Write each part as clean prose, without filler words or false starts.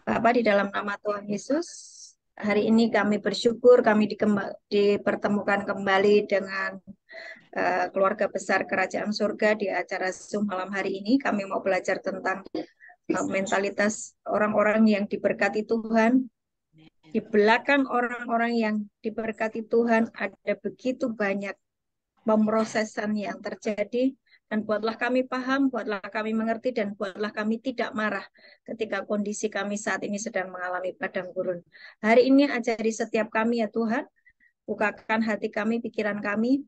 Bapak, di dalam nama Tuhan Yesus, hari ini kami bersyukur kami dipertemukan kembali dengan keluarga besar Kerajaan Surga di acara Zoom malam hari ini. Kami mau belajar tentang mentalitas orang-orang yang diberkati Tuhan. Di belakang orang-orang yang diberkati Tuhan ada begitu banyak pemrosesan yang terjadi, dan buatlah kami paham, buatlah kami mengerti, dan buatlah kami tidak marah ketika kondisi kami saat ini sedang mengalami padang gurun. Hari ini ajari setiap kami ya Tuhan, bukakan hati kami, pikiran kami,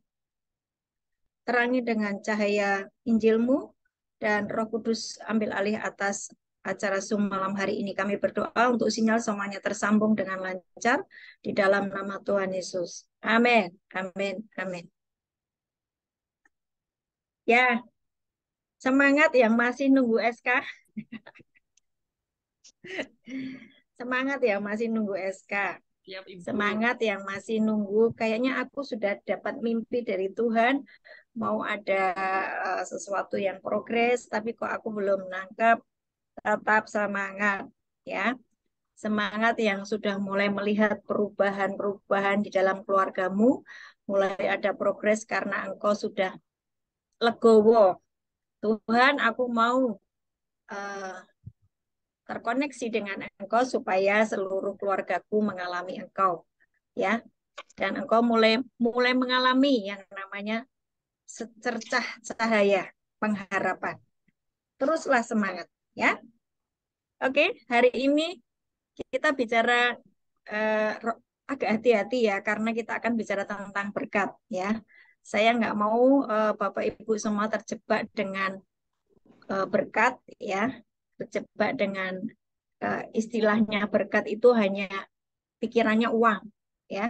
terangi dengan cahaya Injil-Mu, dan Roh Kudus ambil alih atas acara Zoom malam hari ini. Kami berdoa untuk sinyal semuanya tersambung dengan lancar di dalam nama Tuhan Yesus. Amin, amin, amin. Ya, semangat yang masih nunggu SK. Semangat yang masih nunggu SK. Siap, Ibu. Semangat yang masih nunggu. Kayaknya aku sudah dapat mimpi dari Tuhan. Mau ada sesuatu yang progres, tapi kok aku belum nangkap. Tetap semangat. Ya, semangat yang sudah mulai melihat perubahan-perubahan di dalam keluargamu. Mulai ada progres karena engkau sudah legowo. Tuhan, aku mau eh, terkoneksi dengan engkau supaya seluruh keluargaku mengalami engkau, ya, dan engkau mulai mulai mengalami yang namanya secercah cahaya pengharapan. Teruslah semangat, ya. Oke, hari ini kita bicara agak hati-hati ya, karena kita akan bicara tentang berkat, ya. Saya nggak mau Bapak Ibu semua terjebak dengan berkat, ya, terjebak dengan istilahnya berkat itu hanya pikirannya uang, ya.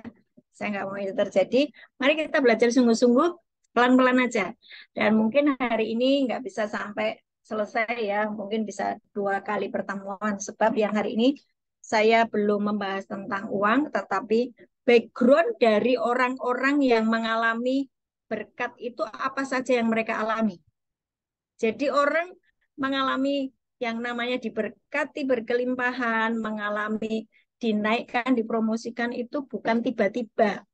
Saya nggak mau itu terjadi. Mari kita belajar sungguh-sungguh, pelan-pelan aja. Dan mungkin hari ini nggak bisa sampai selesai ya, mungkin bisa 2 kali pertemuan. Sebab yang hari ini saya belum membahas tentang uang, tetapi background dari orang-orang yang mengalami berkat itu apa saja yang mereka alami. Jadi orang mengalami yang namanya diberkati berkelimpahan, mengalami dinaikkan, dipromosikan itu bukan tiba-tiba.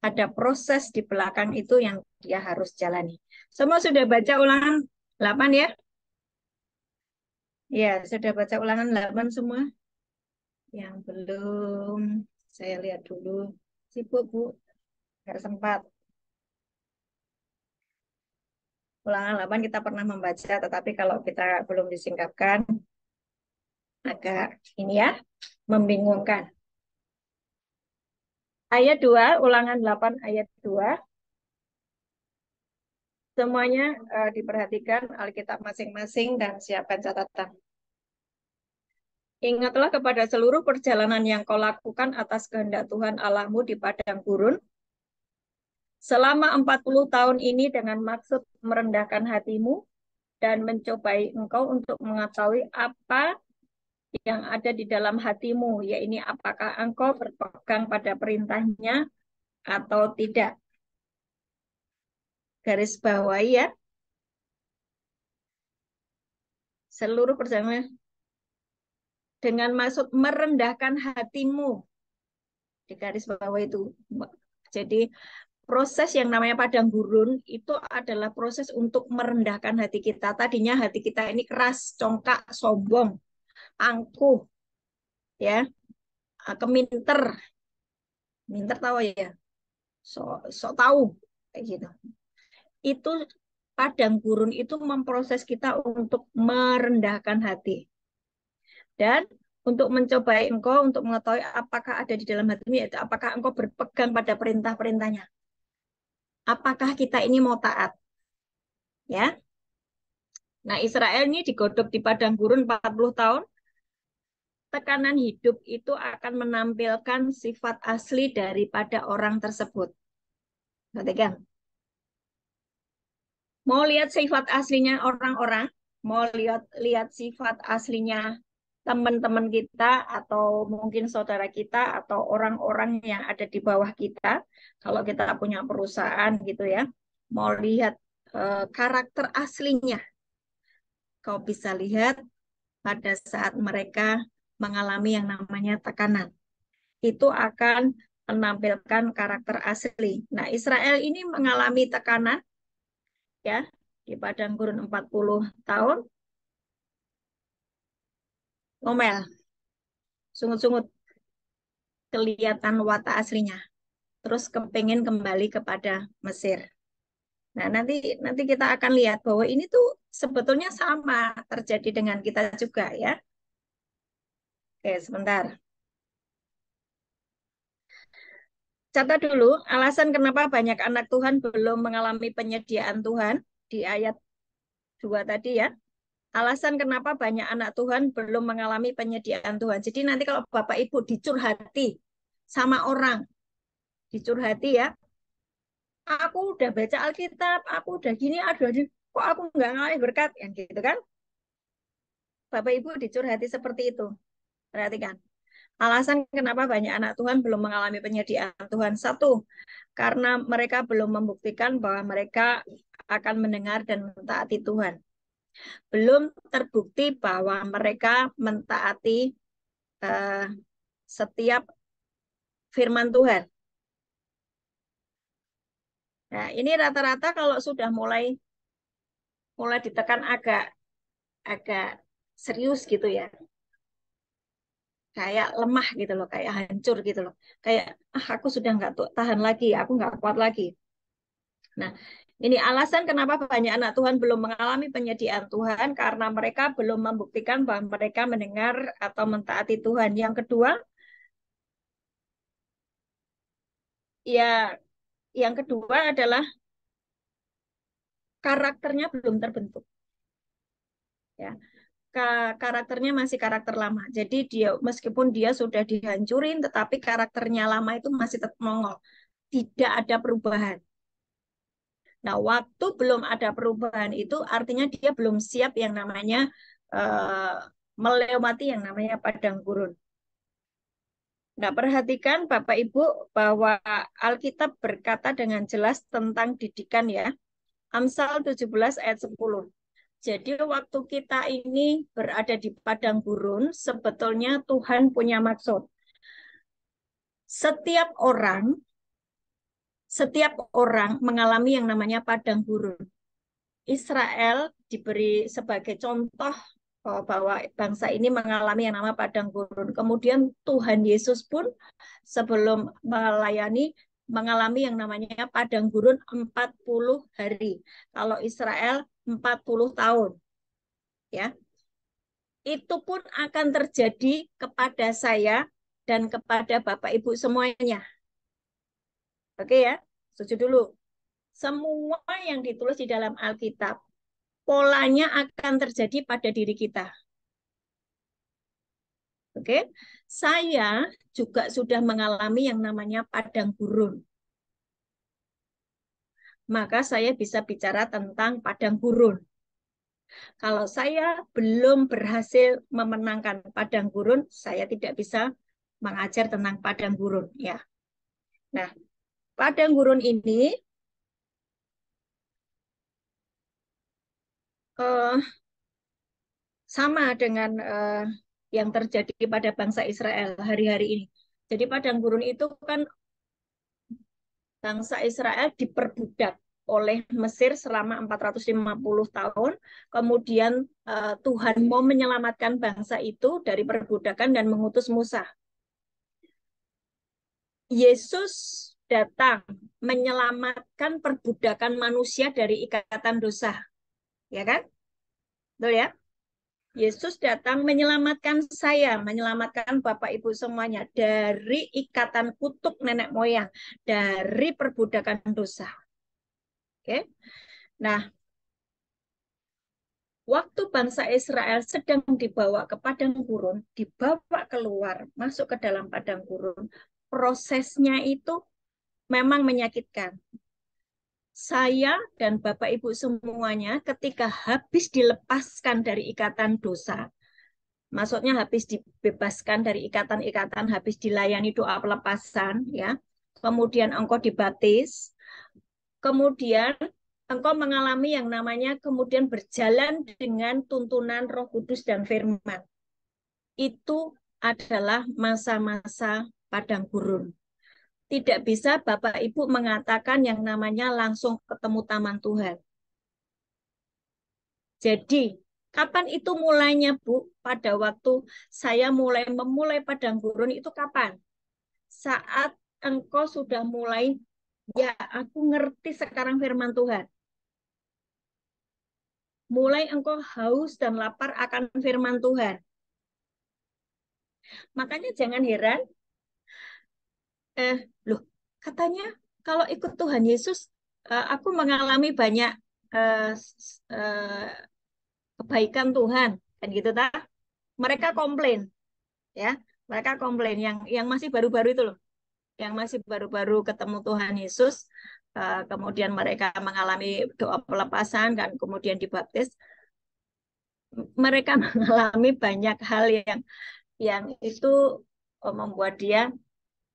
Ada proses di belakang itu yang dia harus jalani. Semua sudah baca ulangan 8 ya? Ya, sudah baca ulangan 8 semua? Yang belum, saya lihat dulu. Sibuk, Bu. Nggak sempat. Ulangan 8 kita pernah membaca, tetapi kalau kita belum disingkapkan, agak ini ya, membingungkan. Ayat 2, ulangan 8 ayat 2. Semuanya diperhatikan Alkitab masing-masing dan siapkan catatan. Ingatlah kepada seluruh perjalanan yang kau lakukan atas kehendak Tuhan Allahmu di padang gurun selama 40 tahun ini dengan maksud merendahkan hatimu dan mencobai engkau untuk mengetahui apa yang ada di dalam hatimu, yaitu apakah engkau berpegang pada perintahnya atau tidak. Garis bawahi ya, seluruh perjalanan dengan maksud merendahkan hatimu, di garis bawah itu. Jadi proses yang namanya padang gurun itu adalah proses untuk merendahkan hati kita. Tadinya hati kita ini keras, congkak, sombong, angkuh, ya, keminter, minter tahu ya, so tahu kayak gitu. Itu padang gurun itu memproses kita untuk merendahkan hati dan untuk mencobai engkau untuk mengetahui apakah ada di dalam hatimu, yaitu apakah engkau berpegang pada perintah-perintahnya. Apakah kita ini mau taat, ya? Nah, Israel ini digodok di padang gurun 40 tahun. Tekanan hidup itu akan menampilkan sifat asli daripada orang tersebut. Perhatikan. Mau lihat sifat aslinya orang-orang, mau lihat sifat aslinya teman-teman kita atau mungkin saudara kita atau orang-orang yang ada di bawah kita. Kalau kita punya perusahaan gitu ya, mau lihat karakter aslinya. Kau bisa lihat pada saat mereka mengalami yang namanya tekanan. Itu akan menampilkan karakter asli. Nah, Israel ini mengalami tekanan ya di padang gurun 40 tahun, ngomel, sungut-sungut, kelihatan watak aslinya. Terus kepengen kembali kepada Mesir. Nah, nanti nanti kita akan lihat bahwa ini tuh sebetulnya sama terjadi dengan kita juga ya. Oke, sebentar. Catat dulu alasan kenapa banyak anak Tuhan belum mengalami penyediaan Tuhan di ayat 2 tadi ya. Alasan kenapa banyak anak Tuhan belum mengalami penyediaan Tuhan. Jadi nanti kalau Bapak Ibu dicurhati sama orang, dicurhati ya, aku udah baca Alkitab, aku udah gini, aduh, aduh kok aku nggak ngalami berkat, yang gitu kan. Bapak Ibu dicurhati seperti itu. Perhatikan. Alasan kenapa banyak anak Tuhan belum mengalami penyediaan Tuhan. Satu, karena mereka belum membuktikan bahwa mereka akan mendengar dan mentaati Tuhan. Belum terbukti bahwa mereka mentaati uh, setiap firman Tuhan. Nah, ini rata-rata kalau sudah mulai mulai ditekan agak agak serius gitu ya. Kayak lemah gitu loh, kayak hancur gitu loh. Kayak aku sudah nggak tahan lagi, aku nggak kuat lagi. Nah, ini alasan kenapa banyak anak Tuhan belum mengalami penyediaan Tuhan karena mereka belum membuktikan bahwa mereka mendengar atau mentaati Tuhan. Yang kedua, ya yang kedua adalah karakternya belum terbentuk. Ya, karakternya masih karakter lama. Jadi dia meskipun dia sudah dihancurin, tetapi karakternya lama itu masih tetap nongol. Tidak ada perubahan. Nah, waktu belum ada perubahan itu artinya dia belum siap yang namanya uh, melewati yang namanya padang gurun. Nah, perhatikan Bapak Ibu bahwa Alkitab berkata dengan jelas tentang didikan ya. Amsal 17 ayat 10. Jadi waktu kita ini berada di padang gurun, sebetulnya Tuhan punya maksud. Setiap orang, setiap orang mengalami yang namanya padang gurun. Israel diberi sebagai contoh bahwa bangsa ini mengalami yang namanya padang gurun. Kemudian Tuhan Yesus pun sebelum melayani mengalami yang namanya padang gurun 40 hari. Kalau Israel 40 tahun. Ya, itu pun akan terjadi kepada saya dan kepada Bapak Ibu semuanya. Oke ya, setuju dulu. Semua yang ditulis di dalam Alkitab, polanya akan terjadi pada diri kita. Oke, saya juga sudah mengalami yang namanya padang gurun. Maka saya bisa bicara tentang padang gurun. Kalau saya belum berhasil memenangkan padang gurun, saya tidak bisa mengajar tentang padang gurun. Ya, nah padang gurun ini uh, sama dengan yang terjadi pada bangsa Israel hari-hari ini. Jadi padang gurun itu kan bangsa Israel diperbudak oleh Mesir selama 450 tahun. Kemudian Tuhan mau menyelamatkan bangsa itu dari perbudakan dan mengutus Musa. Yesus datang menyelamatkan perbudakan manusia dari ikatan dosa. Ya kan? Betul ya? Yesus datang menyelamatkan saya, menyelamatkan Bapak Ibu semuanya dari ikatan kutuk nenek moyang, dari perbudakan dosa. Oke. Nah, waktu bangsa Israel sedang dibawa ke padang gurun, dibawa keluar, masuk ke dalam padang gurun, prosesnya itu memang menyakitkan. Saya dan Bapak Ibu semuanya ketika habis dilepaskan dari ikatan dosa, maksudnya habis dibebaskan dari ikatan-ikatan, habis dilayani doa pelepasan, ya. Kemudian engkau dibaptis, kemudian engkau mengalami yang namanya kemudian berjalan dengan tuntunan Roh Kudus dan firman. Itu adalah masa-masa padang gurun. Tidak bisa Bapak Ibu mengatakan yang namanya langsung ketemu taman Tuhan. Jadi, kapan itu mulainya, Bu? Pada waktu saya memulai padang gurun itu kapan? Saat engkau sudah mulai, ya aku ngerti sekarang firman Tuhan. Mulai engkau haus dan lapar akan firman Tuhan. Makanya jangan heran, loh, katanya kalau ikut Tuhan Yesus, aku mengalami banyak eh, eh, kebaikan Tuhan, kan gitu ta? Mereka komplain, ya, mereka komplain yang masih baru-baru itu loh, yang masih baru-baru ketemu Tuhan Yesus, kemudian mereka mengalami doa pelepasan dan kemudian dibaptis, mereka mengalami banyak hal yang itu membuat dia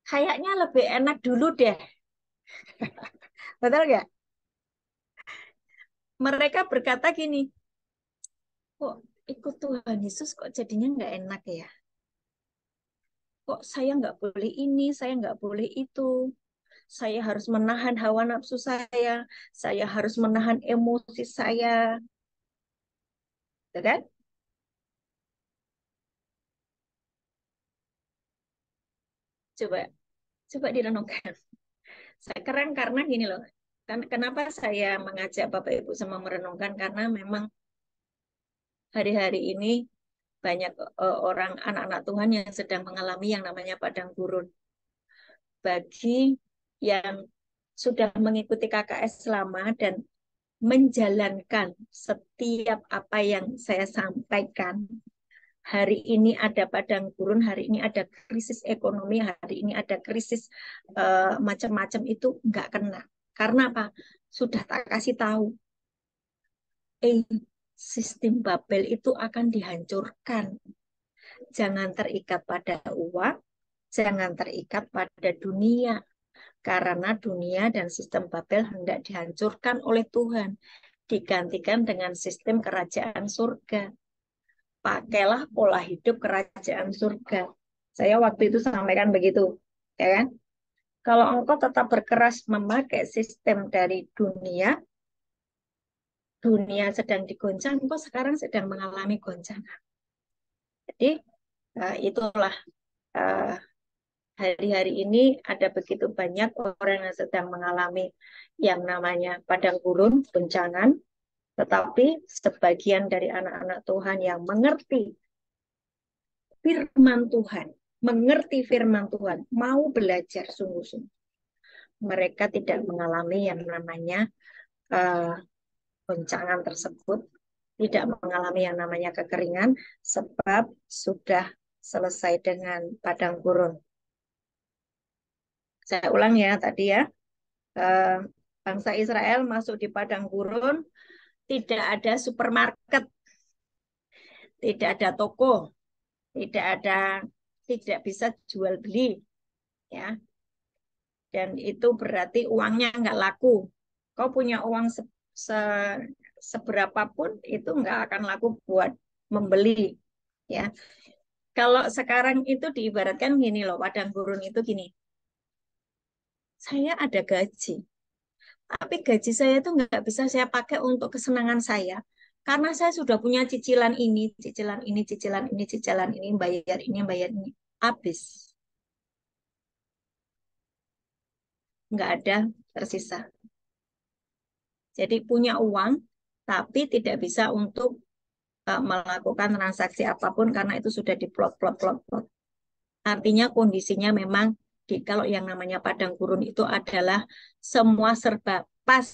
kayaknya lebih enak dulu deh, betul nggak? Mereka berkata gini, kok ikut Tuhan Yesus kok jadinya nggak enak ya? Kok saya nggak boleh ini, saya nggak boleh itu. Saya harus menahan hawa nafsu saya harus menahan emosi saya, gitu kan? Coba, coba direnungkan. Sekarang karena gini loh, kan kenapa saya mengajak Bapak Ibu sama merenungkan karena memang hari-hari ini banyak orang anak-anak Tuhan yang sedang mengalami yang namanya padang gurun. Bagi yang sudah mengikuti KKS lama dan menjalankan setiap apa yang saya sampaikan. Hari ini ada padang gurun, hari ini ada krisis ekonomi, hari ini ada krisis macam-macam itu nggak kena. Karena apa? Sudah tak kasih tahu. Sistem Babel itu akan dihancurkan. Jangan terikat pada uang, jangan terikat pada dunia. Karena dunia dan sistem Babel hendak dihancurkan oleh Tuhan. Digantikan dengan sistem kerajaan surga. Pakailah pola hidup kerajaan surga. Saya waktu itu sampaikan begitu, ya kan? Kalau engkau tetap berkeras memakai sistem dari dunia, dunia sedang digoncang, engkau sekarang sedang mengalami goncangan. Jadi itulah uh, hari-hari ini ada begitu banyak orang yang sedang mengalami yang namanya padang gurun, goncangan, tetapi sebagian dari anak-anak Tuhan yang mengerti firman Tuhan, mengerti firman Tuhan, mau belajar sungguh-sungguh. Mereka tidak mengalami yang namanya uh, goncangan tersebut, tidak mengalami yang namanya kekeringan, sebab sudah selesai dengan padang gurun. Saya ulang ya tadi ya, uh, bangsa Israel masuk di padang gurun, tidak ada supermarket, tidak ada toko, tidak ada, tidak bisa jual beli, ya. Dan itu berarti uangnya nggak laku. Kau punya uang se seberapapun itu nggak akan laku buat membeli, ya. Kalau sekarang itu diibaratkan gini loh, padang gurun itu gini. Saya ada gaji, tapi gaji saya itu nggak bisa saya pakai untuk kesenangan saya. Karena saya sudah punya cicilan ini, cicilan ini, cicilan ini, cicilan ini, bayar ini. Habis. Nggak ada tersisa. Jadi punya uang, tapi tidak bisa untuk melakukan transaksi apapun karena itu sudah diplot. Artinya kondisinya memang kalau yang namanya padang gurun itu adalah semua serba pas,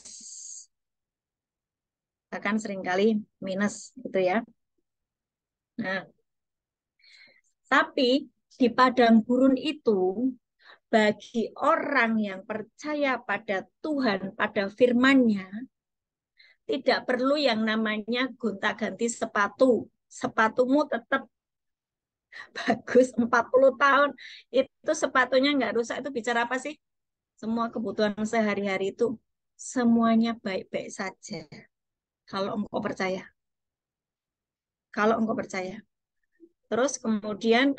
bahkan seringkali minus gitu ya. Nah, tapi di padang gurun itu bagi orang yang percaya pada Tuhan, pada firman-Nya, tidak perlu yang namanya gonta-ganti sepatu. Sepatumu tetap bagus 40 tahun. Itu sepatunya nggak rusak. Itu bicara apa sih? Semua kebutuhan sehari-hari itu semuanya baik-baik saja. Kalau engkau percaya. Kalau engkau percaya. Terus kemudian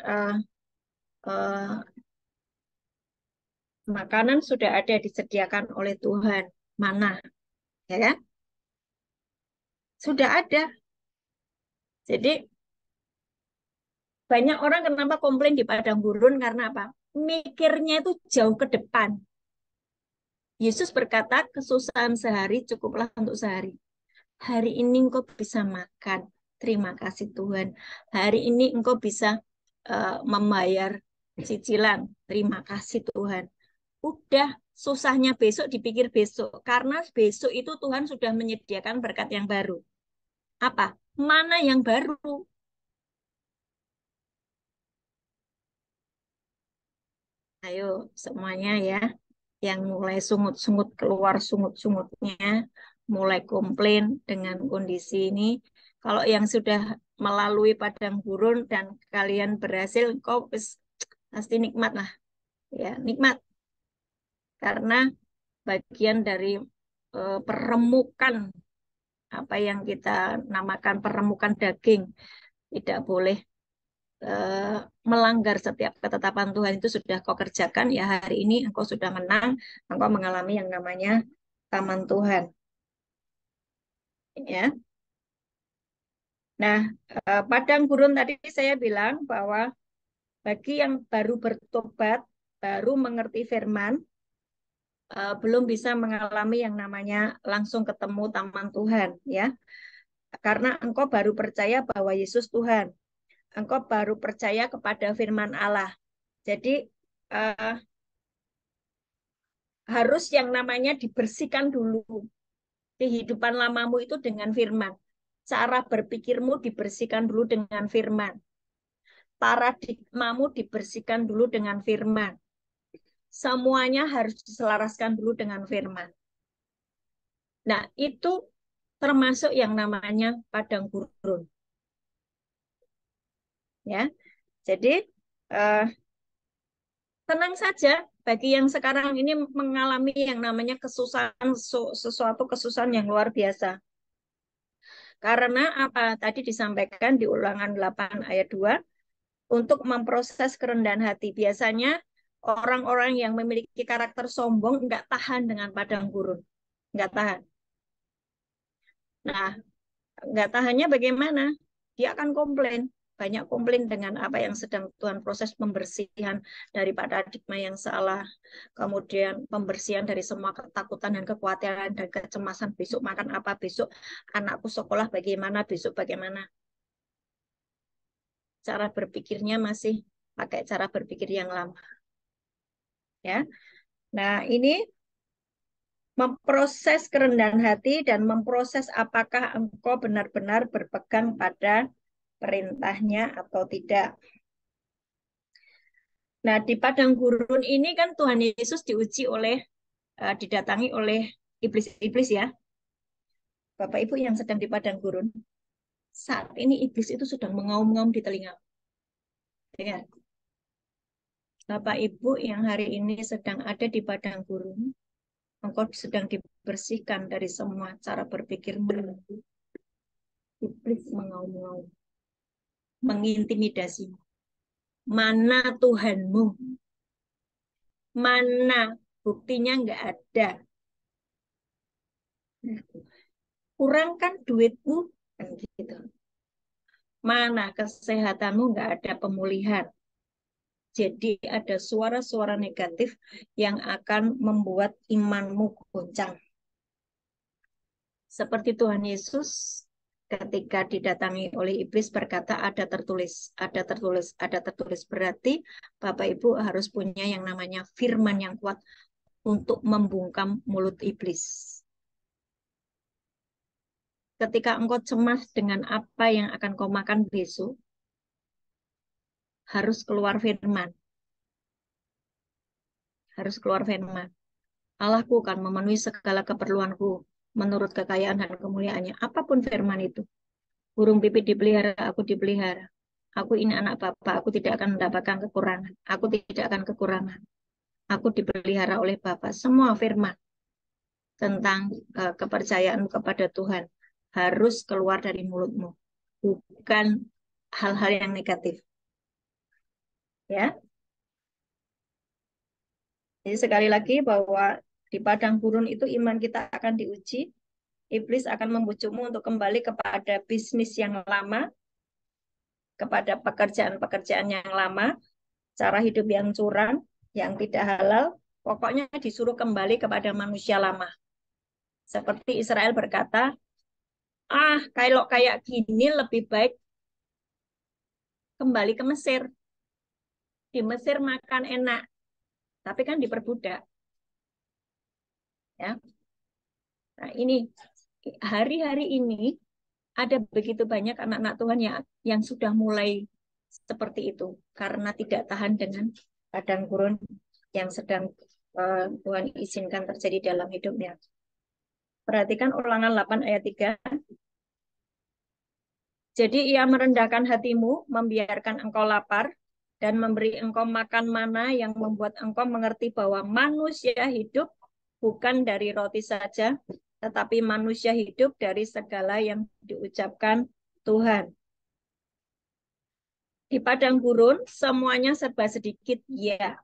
makanan sudah ada disediakan oleh Tuhan. Mana? Ya kan? Sudah ada. Jadi banyak orang kenapa komplain di padang gurun karena apa? Mikirnya itu jauh ke depan. Yesus berkata, kesusahan sehari cukuplah untuk sehari. Hari ini engkau bisa makan. Terima kasih Tuhan. Hari ini engkau bisa membayar cicilan. Terima kasih Tuhan. Udah, susahnya besok dipikir besok. Karena besok itu Tuhan sudah menyediakan berkat yang baru. Apa? Mana yang baru? Ayo semuanya ya. Yang mulai sungut-sungut keluar sungut-sungutnya, mulai komplain dengan kondisi ini. Kalau yang sudah melalui padang gurun dan kalian berhasil, kau pasti nikmat lah, ya nikmat karena bagian dari peremukan apa yang kita namakan peremukan daging tidak boleh eh, melanggar setiap ketetapan Tuhan itu sudah kau kerjakan ya hari ini engkau sudah menang, engkau mengalami yang namanya taman Tuhan. Ya. Nah, padang gurun tadi saya bilang bahwa bagi yang baru bertobat, baru mengerti firman, belum bisa mengalami yang namanya langsung ketemu taman Tuhan, ya. Karena engkau baru percaya bahwa Yesus Tuhan, engkau baru percaya kepada firman Allah. Jadi uh, harus yang namanya dibersihkan dulu kehidupan lamamu itu dengan firman. Cara berpikirmu dibersihkan dulu dengan firman. Paradigmamu dibersihkan dulu dengan firman. Semuanya harus diselaraskan dulu dengan firman. Nah, itu termasuk yang namanya padang gurun. Ya, jadi eh, tenang saja bagi yang sekarang ini mengalami yang namanya kesusahan, sesuatu kesusahan yang luar biasa. Karena apa tadi disampaikan di Ulangan 8 ayat 2, untuk memproses kerendahan hati. Biasanya orang-orang yang memiliki karakter sombong nggak tahan dengan padang gurun. Nggak tahan. Nah, nggak tahannya bagaimana? Dia akan komplain. Banyak komplain dengan apa yang sedang Tuhan proses pembersihan dari paradigma yang salah. Kemudian pembersihan dari semua ketakutan dan kekhawatiran dan kecemasan. Besok makan apa? Besok anakku sekolah bagaimana? Besok bagaimana? Cara berpikirnya masih pakai cara berpikir yang lama. Ya. Nah, ini memproses kerendahan hati dan memproses apakah engkau benar-benar berpegang pada perintahnya atau tidak. Nah, di padang gurun ini kan Tuhan Yesus diuji oleh, didatangi oleh iblis-iblis ya. Bapak Ibu yang sedang di padang gurun, saat ini iblis itu sedang mengaum-ngaum di telinga. Dengar, Bapak Ibu yang hari ini sedang ada di padang gurun, engkau sedang dibersihkan dari semua cara berpikirmu. Iblis mengaum-ngaum, mengintimidasi. Mana Tuhanmu? Mana buktinya nggak ada? Kurangkan duitmu, kan gitu. Mana kesehatanmu nggak ada pemulihan. Jadi ada suara-suara negatif yang akan membuat imanmu goncang. Seperti Tuhan Yesus ketika didatangi oleh iblis berkata ada tertulis, ada tertulis, ada tertulis. Berarti Bapak Ibu harus punya yang namanya firman yang kuat untuk membungkam mulut iblis. Ketika engkau cemas dengan apa yang akan kau makan besok, harus keluar firman. Harus keluar firman. Allahku kan memenuhi segala keperluanku menurut kekayaan dan kemuliaannya. Apapun firman itu. Burung pipit dipelihara, aku dipelihara. Aku ini anak Bapa, aku tidak akan mendapatkan kekurangan. Aku tidak akan kekurangan. Aku dipelihara oleh Bapa. Semua firman tentang kepercayaanmu kepada Tuhan harus keluar dari mulutmu. Bukan hal-hal yang negatif. Ya, jadi sekali lagi bahwa di padang gurun itu iman kita akan diuji. Iblis akan membujukmu untuk kembali kepada bisnis yang lama, kepada pekerjaan-pekerjaan yang lama, cara hidup yang curang, yang tidak halal. Pokoknya disuruh kembali kepada manusia lama. Seperti Israel berkata, kalau kayak gini lebih baik kembali ke Mesir. Di Mesir makan enak, tapi kan diperbudak. Ya. Nah, ini hari-hari ini ada begitu banyak anak-anak Tuhan yang sudah mulai seperti itu karena tidak tahan dengan padang gurun yang sedang Tuhan izinkan terjadi dalam hidupnya. Perhatikan Ulangan 8 ayat 3. Jadi ia merendahkan hatimu, membiarkan engkau lapar, dan memberi engkau makan mana yang membuat engkau mengerti bahwa manusia hidup bukan dari roti saja, tetapi manusia hidup dari segala yang diucapkan Tuhan. Di padang gurun semuanya serba sedikit, ya.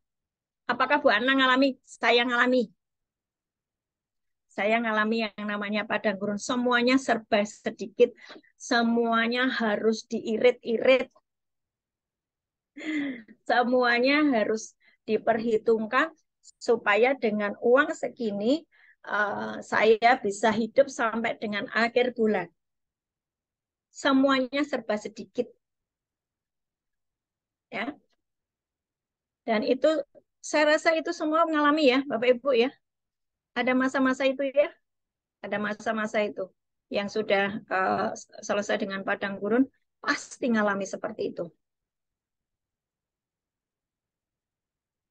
Apakah Bu Ana ngalami? Saya ngalami. Saya ngalami yang namanya padang gurun. Semuanya serba sedikit, semuanya harus diirit-irit, semuanya harus diperhitungkan supaya dengan uang segini saya bisa hidup sampai dengan akhir bulan. Semuanya serba sedikit, ya. Dan itu saya rasa itu semua mengalami ya, Bapak Ibu ya. Ada masa-masa itu ya, ada masa-masa itu yang sudah selesai dengan padang gurun pasti mengalami seperti itu.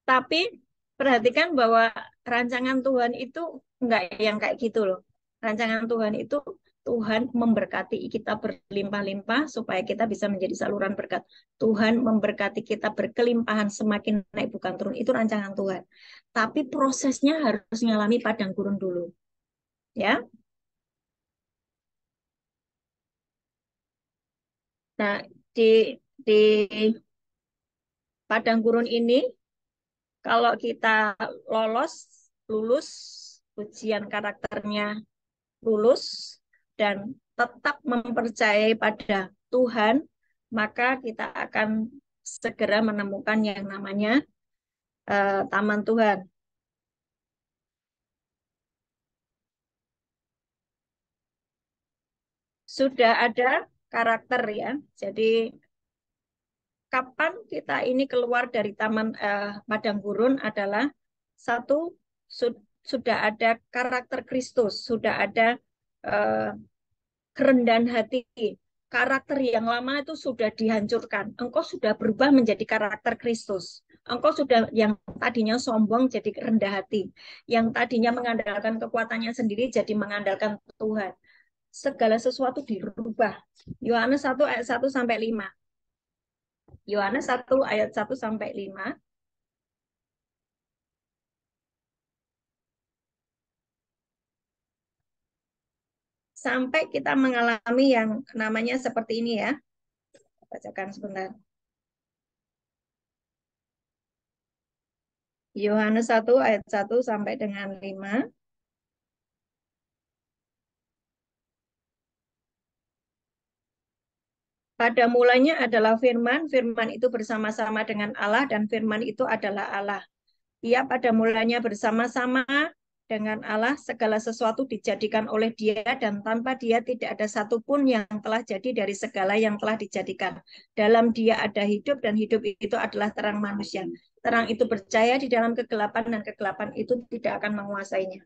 Tapi perhatikan bahwa rancangan Tuhan itu enggak yang kayak gitu loh. Rancangan Tuhan itu Tuhan memberkati kita berlimpah-limpah supaya kita bisa menjadi saluran berkat. Tuhan memberkati kita berkelimpahan semakin naik bukan turun. Itu rancangan Tuhan. Tapi prosesnya harus mengalami padang gurun dulu. Ya. Nah, di padang gurun ini kalau kita lolos, lulus, ujian karakternya lulus, dan tetap mempercayai pada Tuhan, maka kita akan segera menemukan yang namanya taman Tuhan. Sudah ada karakter ya. Jadi kapan kita ini keluar dari taman padang gurun adalah satu sudah ada karakter Kristus, sudah ada eh, kerendahan hati. Karakter yang lama itu sudah dihancurkan. Engkau sudah berubah menjadi karakter Kristus. Engkau sudah yang tadinya sombong jadi rendah hati. Yang tadinya mengandalkan kekuatannya sendiri jadi mengandalkan Tuhan. Segala sesuatu dirubah. Yohanes 1 ayat 1 sampai 5. Yohanes 1 ayat 1 sampai 5. Sampai kita mengalami yang namanya seperti ini ya. Bacakan sebentar. Yohanes 1 ayat 1 sampai dengan 5. Pada mulanya adalah firman, firman itu bersama-sama dengan Allah dan firman itu adalah Allah. Ia pada mulanya bersama-sama dengan Allah, segala sesuatu dijadikan oleh Dia dan tanpa Dia tidak ada satupun yang telah jadi dari segala yang telah dijadikan. Dalam Dia ada hidup dan hidup itu adalah terang manusia. Terang itu percaya di dalam kegelapan dan kegelapan itu tidak akan menguasainya.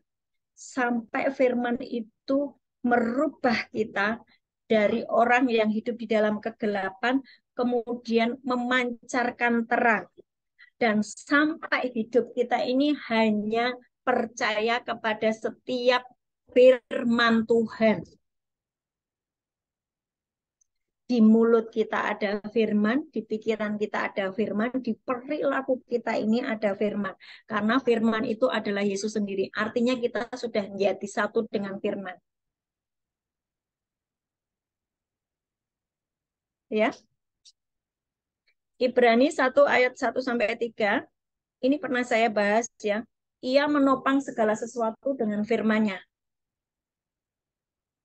Sampai firman itu merubah kita dari orang yang hidup di dalam kegelapan, kemudian memancarkan terang. Dan sampai hidup kita ini hanya percaya kepada setiap firman Tuhan. Di mulut kita ada firman, di pikiran kita ada firman, di perilaku kita ini ada firman. Karena firman itu adalah Yesus sendiri. Artinya kita sudah menjadi satu dengan firman. Ya, Ibrani 1 ayat 1-3, ini pernah saya bahas ya. Ia menopang segala sesuatu dengan firman-Nya.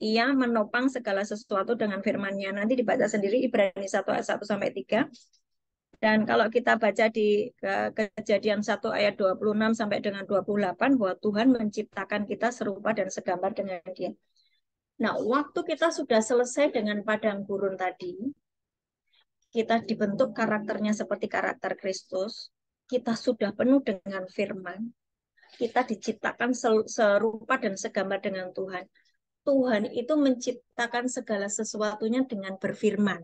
Ia menopang segala sesuatu dengan firman-Nya. Nanti dibaca sendiri Ibrani 1 ayat 1-3. Dan kalau kita baca di Kejadian 1 ayat 26 sampai dengan 28, bahwa Tuhan menciptakan kita serupa dan segambar dengan Dia. Nah, waktu kita sudah selesai dengan padang gurun tadi, kita dibentuk karakternya seperti karakter Kristus, kita sudah penuh dengan firman, kita diciptakan serupa dan segambar dengan Tuhan. Tuhan itu menciptakan segala sesuatunya dengan berfirman.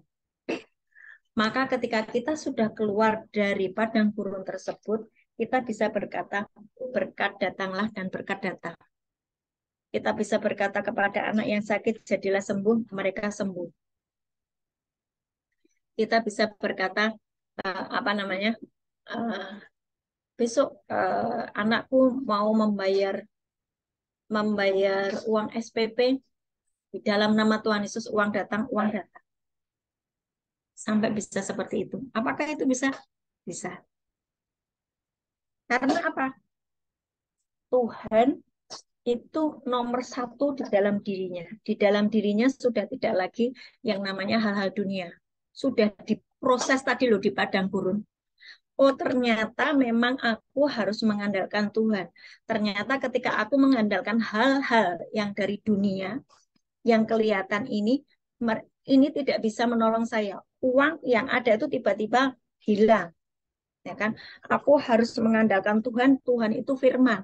Maka ketika kita sudah keluar dari padang gurun tersebut, kita bisa berkata, berkat datanglah dan berkat datang. Kita bisa berkata kepada anak yang sakit, jadilah sembuh, mereka sembuh. Kita bisa berkata, apa namanya, besok anakku mau membayar uang SPP, di dalam nama Tuhan Yesus uang datang, uang datang. Sampai bisa seperti itu. Apakah itu bisa? Bisa. Karena apa? Tuhan itu nomor satu di dalam dirinya. Di dalam dirinya sudah tidak lagi yang namanya hal-hal dunia. Sudah diproses tadi loh di padang gurun. Oh, ternyata memang aku harus mengandalkan Tuhan. Ternyata ketika aku mengandalkan hal-hal yang dari dunia, yang kelihatan ini tidak bisa menolong saya. Uang yang ada itu tiba-tiba hilang. Ya kan? Aku harus mengandalkan Tuhan. Tuhan itu firman.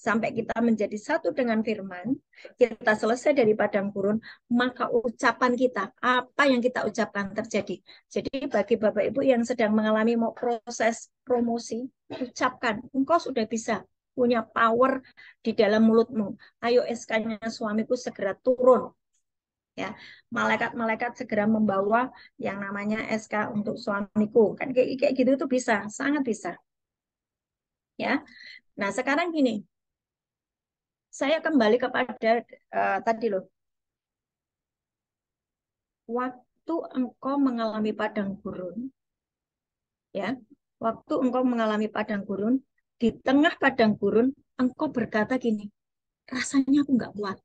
Sampai kita menjadi satu dengan firman, kita selesai dari padang gurun, maka ucapan kita, apa yang kita ucapkan terjadi. Jadi bagi Bapak Ibu yang sedang mengalami mau proses promosi, ucapkan, engkau sudah bisa, punya power di dalam mulutmu. Ayo SK-nya suamiku segera turun. Ya, malaikat-malaikat segera membawa yang namanya SK untuk suamiku. Kan kayak gitu itu bisa, sangat bisa. Ya. Nah, sekarang gini, saya kembali kepada tadi loh, waktu engkau mengalami padang gurun, ya, waktu engkau mengalami padang gurun, di tengah padang gurun, engkau berkata gini, rasanya aku nggak kuat,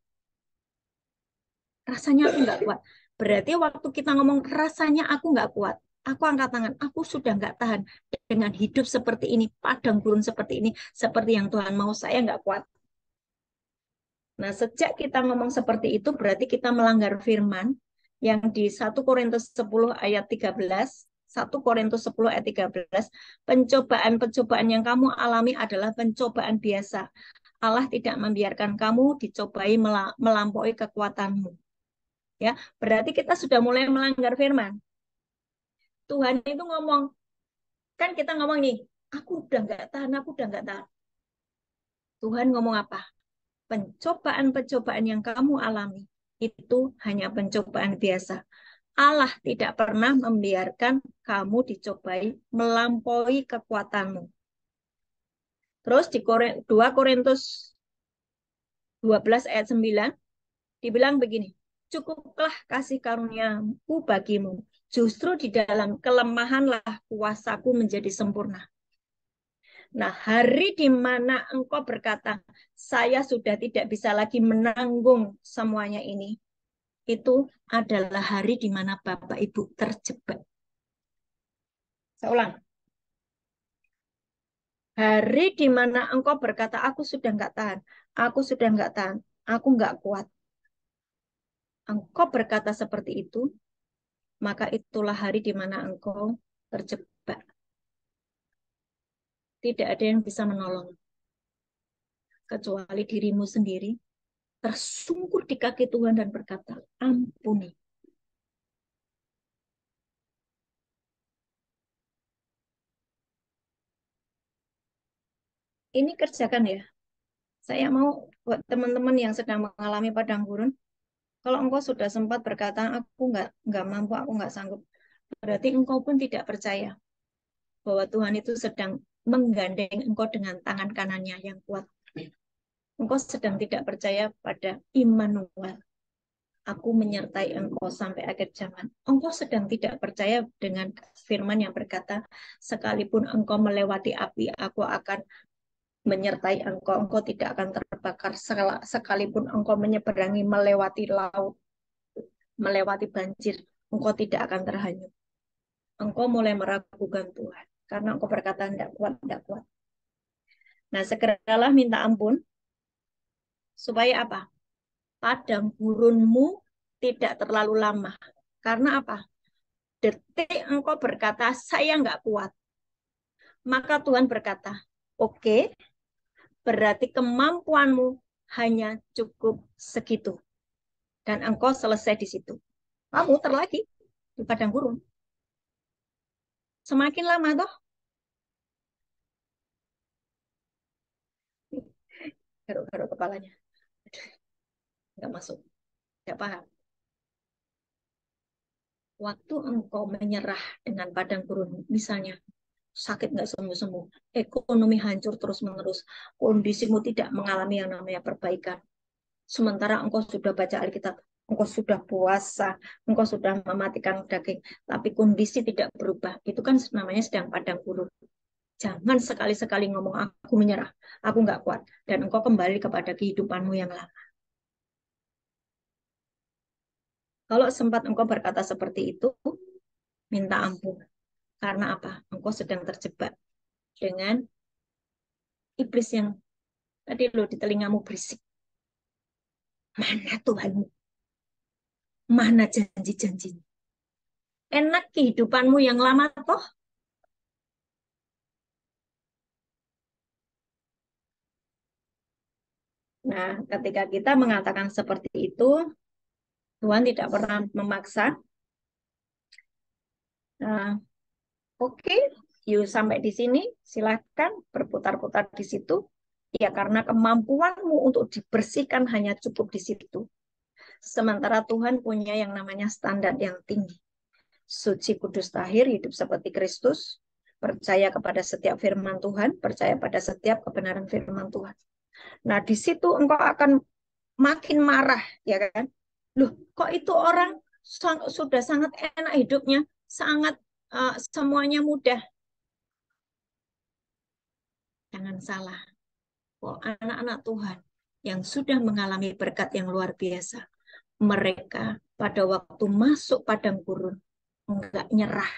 rasanya aku nggak kuat. Berarti waktu kita ngomong rasanya aku nggak kuat, aku angkat tangan, aku sudah nggak tahan dengan hidup seperti ini, padang gurun seperti ini, seperti yang Tuhan mau, saya nggak kuat. Nah, sejak kita ngomong seperti itu, berarti kita melanggar firman yang di 1 Korintus 10 ayat 13, 1 Korintus 10 ayat 13, pencobaan-pencobaan yang kamu alami adalah pencobaan biasa. Allah tidak membiarkan kamu dicobai melampaui kekuatanmu. Ya, berarti kita sudah mulai melanggar firman. Tuhan itu ngomong, kan kita ngomong nih, aku udah nggak tahan, aku udah nggak tahan. Tuhan ngomong apa? Pencobaan-pencobaan yang kamu alami itu hanya pencobaan biasa. Allah tidak pernah membiarkan kamu dicobai melampaui kekuatanmu. Terus di 2 Korintus 12 ayat 9 dibilang begini, cukuplah kasih karuniaku bagimu. Justru di dalam kelemahanlah kuasaku menjadi sempurna. Nah, hari di mana engkau berkata, saya sudah tidak bisa lagi menanggung semuanya ini, itu adalah hari di mana Bapak Ibu terjebak. Saya ulang. Hari di mana engkau berkata, aku sudah nggak tahan, aku sudah nggak tahan, aku nggak kuat. Engkau berkata seperti itu, maka itulah hari di mana engkau terjebak. Tidak ada yang bisa menolong, kecuali dirimu sendiri, tersungkur di kaki Tuhan dan berkata, ampuni. Ini kerjakan ya. Saya mau buat teman-teman yang sedang mengalami padang gurun, kalau engkau sudah sempat berkata, aku nggak mampu, aku nggak sanggup, berarti engkau pun tidak percaya bahwa Tuhan itu sedang menggandeng engkau dengan tangan kanannya yang kuat. Engkau sedang tidak percaya pada Immanuel. aku menyertai engkau sampai akhir zaman. Engkau sedang tidak percaya dengan firman yang berkata, sekalipun engkau melewati api, aku akan menyertai engkau. Engkau tidak akan terbakar sekalipun engkau menyeberangi melewati laut, melewati banjir, engkau tidak akan terhanyut. Engkau mulai meragukan Tuhan karena engkau berkata tidak kuat, tidak kuat. Nah, segeralah minta ampun supaya apa? Padang gurunmu tidak terlalu lama. Karena apa? Detik engkau berkata, saya nggak kuat. Maka Tuhan berkata, oke, berarti kemampuanmu hanya cukup segitu. Dan engkau selesai di situ. Kamu muter lagi di padang gurun. Semakin lama toh, garuk-garuk kepalanya. Nggak masuk, nggak paham. Waktu engkau menyerah dengan padang gurun, misalnya sakit nggak sembuh-sembuh, ekonomi hancur terus-menerus, kondisimu tidak mengalami yang namanya perbaikan. Sementara engkau sudah baca Alkitab, engkau sudah puasa, engkau sudah mematikan daging, tapi kondisi tidak berubah. Itu kan namanya sedang padang gurun. Jangan sekali-sekali ngomong, aku menyerah, aku nggak kuat. Dan engkau kembali kepada kehidupanmu yang lama. Kalau sempat engkau berkata seperti itu, minta ampun. Karena apa? Engkau sedang terjebak dengan iblis yang tadi lo di telingamu berisik. Mana Tuhanmu? Mana janji-janjinya? Enak kehidupanmu yang lama toh. Nah, ketika kita mengatakan seperti itu, Tuhan tidak pernah memaksa. Nah, oke, yuk sampai di sini, silahkan berputar-putar di situ. Ya, karena kemampuanmu untuk dibersihkan hanya cukup di situ. Sementara Tuhan punya yang namanya standar yang tinggi. Suci, kudus, tahir, hidup seperti Kristus, percaya kepada setiap firman Tuhan, percaya pada setiap kebenaran firman Tuhan. Nah, di situ engkau akan makin marah, ya kan? Loh, kok itu orang sudah sangat enak hidupnya, sangat semuanya mudah. Jangan salah, kok anak-anak Tuhan yang sudah mengalami berkat yang luar biasa, mereka pada waktu masuk padang gurun enggak nyerah,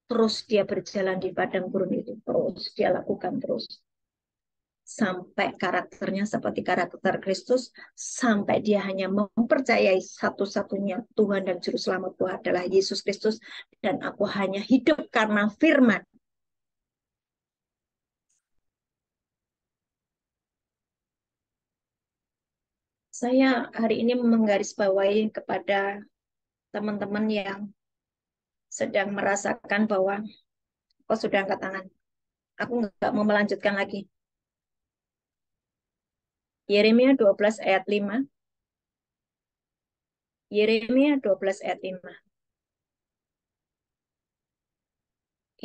terus dia berjalan di padang gurun itu, terus dia lakukan terus sampai karakternya seperti karakter Kristus, sampai dia hanya mempercayai satu-satunya Tuhan dan Juru Selamatku adalah Yesus Kristus, dan aku hanya hidup karena firman. Saya hari ini menggarisbawahi kepada teman-teman yang sedang merasakan bahwa kok sudah angkat tangan. Aku nggak mau melanjutkan lagi. Yeremia 12 ayat 5. Yeremia 12 ayat 5.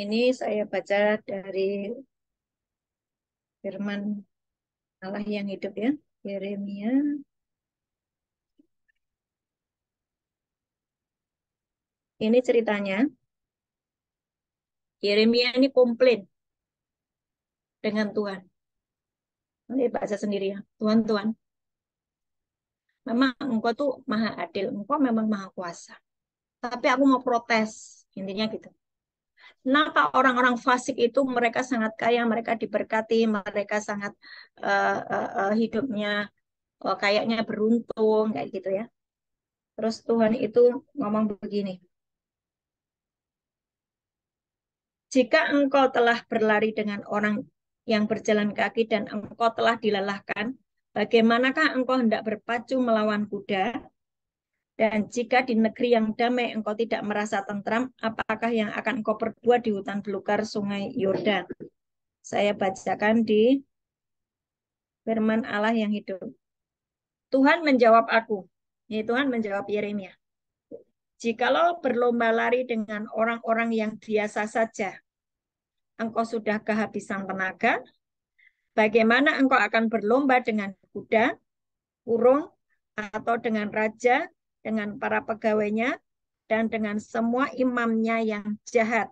Ini saya baca dari firman Allah yang hidup ya. Yeremia. Ini ceritanya, Yeremia ini komplain dengan Tuhan. Nanti baca sendiri ya. Tuhan, Tuhan, memang engkau tuh maha adil, engkau memang maha kuasa. Tapi aku mau protes, intinya gitu. Kenapa orang-orang fasik itu mereka sangat kaya, mereka diberkati, mereka sangat hidupnya kayaknya beruntung, kayak gitu ya. Terus Tuhan itu ngomong begini, jika engkau telah berlari dengan orang yang berjalan kaki dan engkau telah dilelahkan, bagaimanakah engkau hendak berpacu melawan kuda? Dan jika di negeri yang damai engkau tidak merasa tentram, apakah yang akan engkau perbuat di hutan belukar sungai Yordan? Saya bacakan di firman Allah yang hidup. Tuhan menjawab aku. Ya, Tuhan menjawab Yeremia. Jikalau berlomba lari dengan orang-orang yang biasa saja, engkau sudah kehabisan tenaga, bagaimana engkau akan berlomba dengan kuda, burung, atau dengan raja, dengan para pegawainya, dan dengan semua imamnya yang jahat.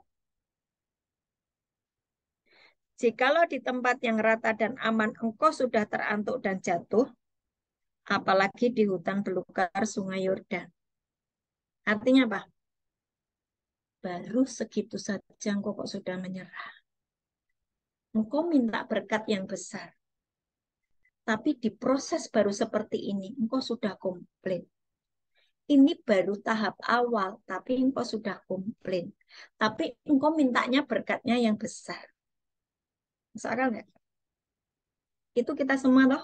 Jikalau di tempat yang rata dan aman engkau sudah terantuk dan jatuh, apalagi di hutan belukar Sungai Yordan. Artinya apa? Baru segitu saja engkau kok sudah menyerah. Engkau minta berkat yang besar. Tapi di proses baru seperti ini, engkau sudah komplain. Ini baru tahap awal, tapi engkau sudah komplain. Tapi engkau mintanya berkatnya yang besar. Masuk akal nggak? Itu kita semua loh.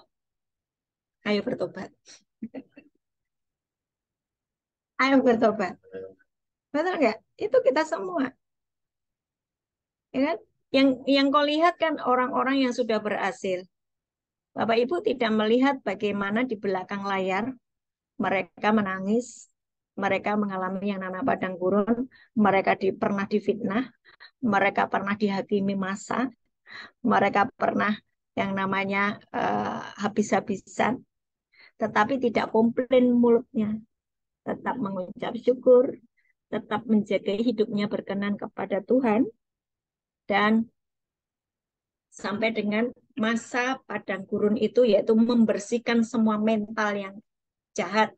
Ayo bertobat. Ayo bertobat. Betul nggak? Itu kita semua. Ya kan? Yang kau lihat kan orang-orang yang sudah berhasil. Bapak Ibu tidak melihat bagaimana di belakang layar mereka menangis, mereka mengalami yang namanya padang gurun, mereka pernah difitnah, mereka pernah dihakimi massa, mereka pernah yang namanya habis-habisan, tetapi tidak komplain mulutnya, tetap mengucap syukur, tetap menjaga hidupnya berkenan kepada Tuhan, dan sampai dengan masa padang gurun itu, yaitu membersihkan semua mental yang jahat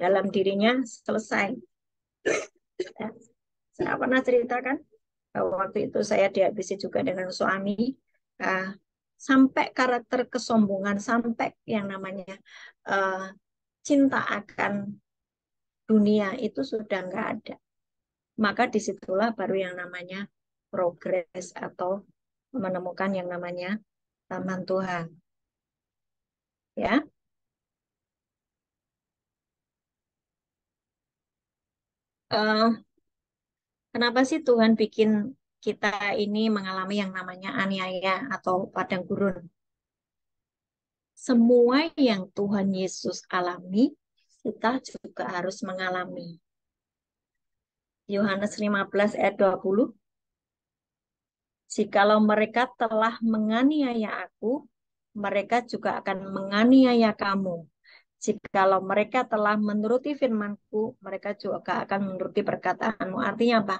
dalam dirinya selesai. Ya. Saya pernah ceritakan waktu itu saya dihabisi juga dengan suami, uh, sampai karakter kesombongan, sampai yang namanya uh, cinta akan dunia itu sudah nggak ada. Maka disitulah baru yang namanya progres atau menemukan yang namanya taman Tuhan. Ya, uh, kenapa sih Tuhan bikin kita ini mengalami yang namanya aniaya atau padang gurun? Semua yang Tuhan Yesus alami, kita juga harus mengalami. Yohanes 15 ayat 20, jikalau mereka telah menganiaya aku, mereka juga akan menganiaya kamu. Jikalau mereka telah menuruti firman-Ku, mereka juga akan menuruti perkataanmu. Artinya apa?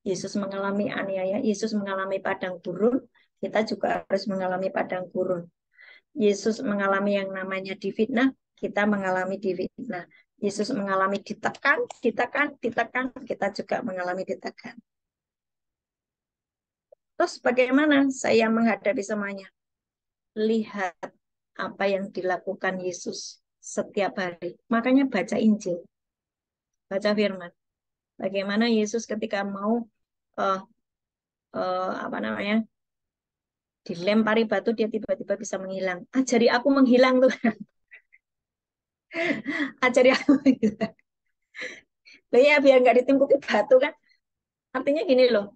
Yesus mengalami aniaya, Yesus mengalami padang gurun, kita juga harus mengalami padang gurun. Yesus mengalami yang namanya difitnah, kita mengalami difitnah. Yesus mengalami ditekan, ditekan, ditekan, kita juga mengalami ditekan. Terus bagaimana saya menghadapi semuanya? Lihat apa yang dilakukan Yesus setiap hari. Makanya baca Injil, baca firman. Bagaimana Yesus ketika mau uh, apa namanya dilempari batu, dia tiba-tiba bisa menghilang. Ajari aku menghilang tuh. Ajari aku menghilang. Loh ya, biar nggak ditimpuki batu kan. Artinya gini loh,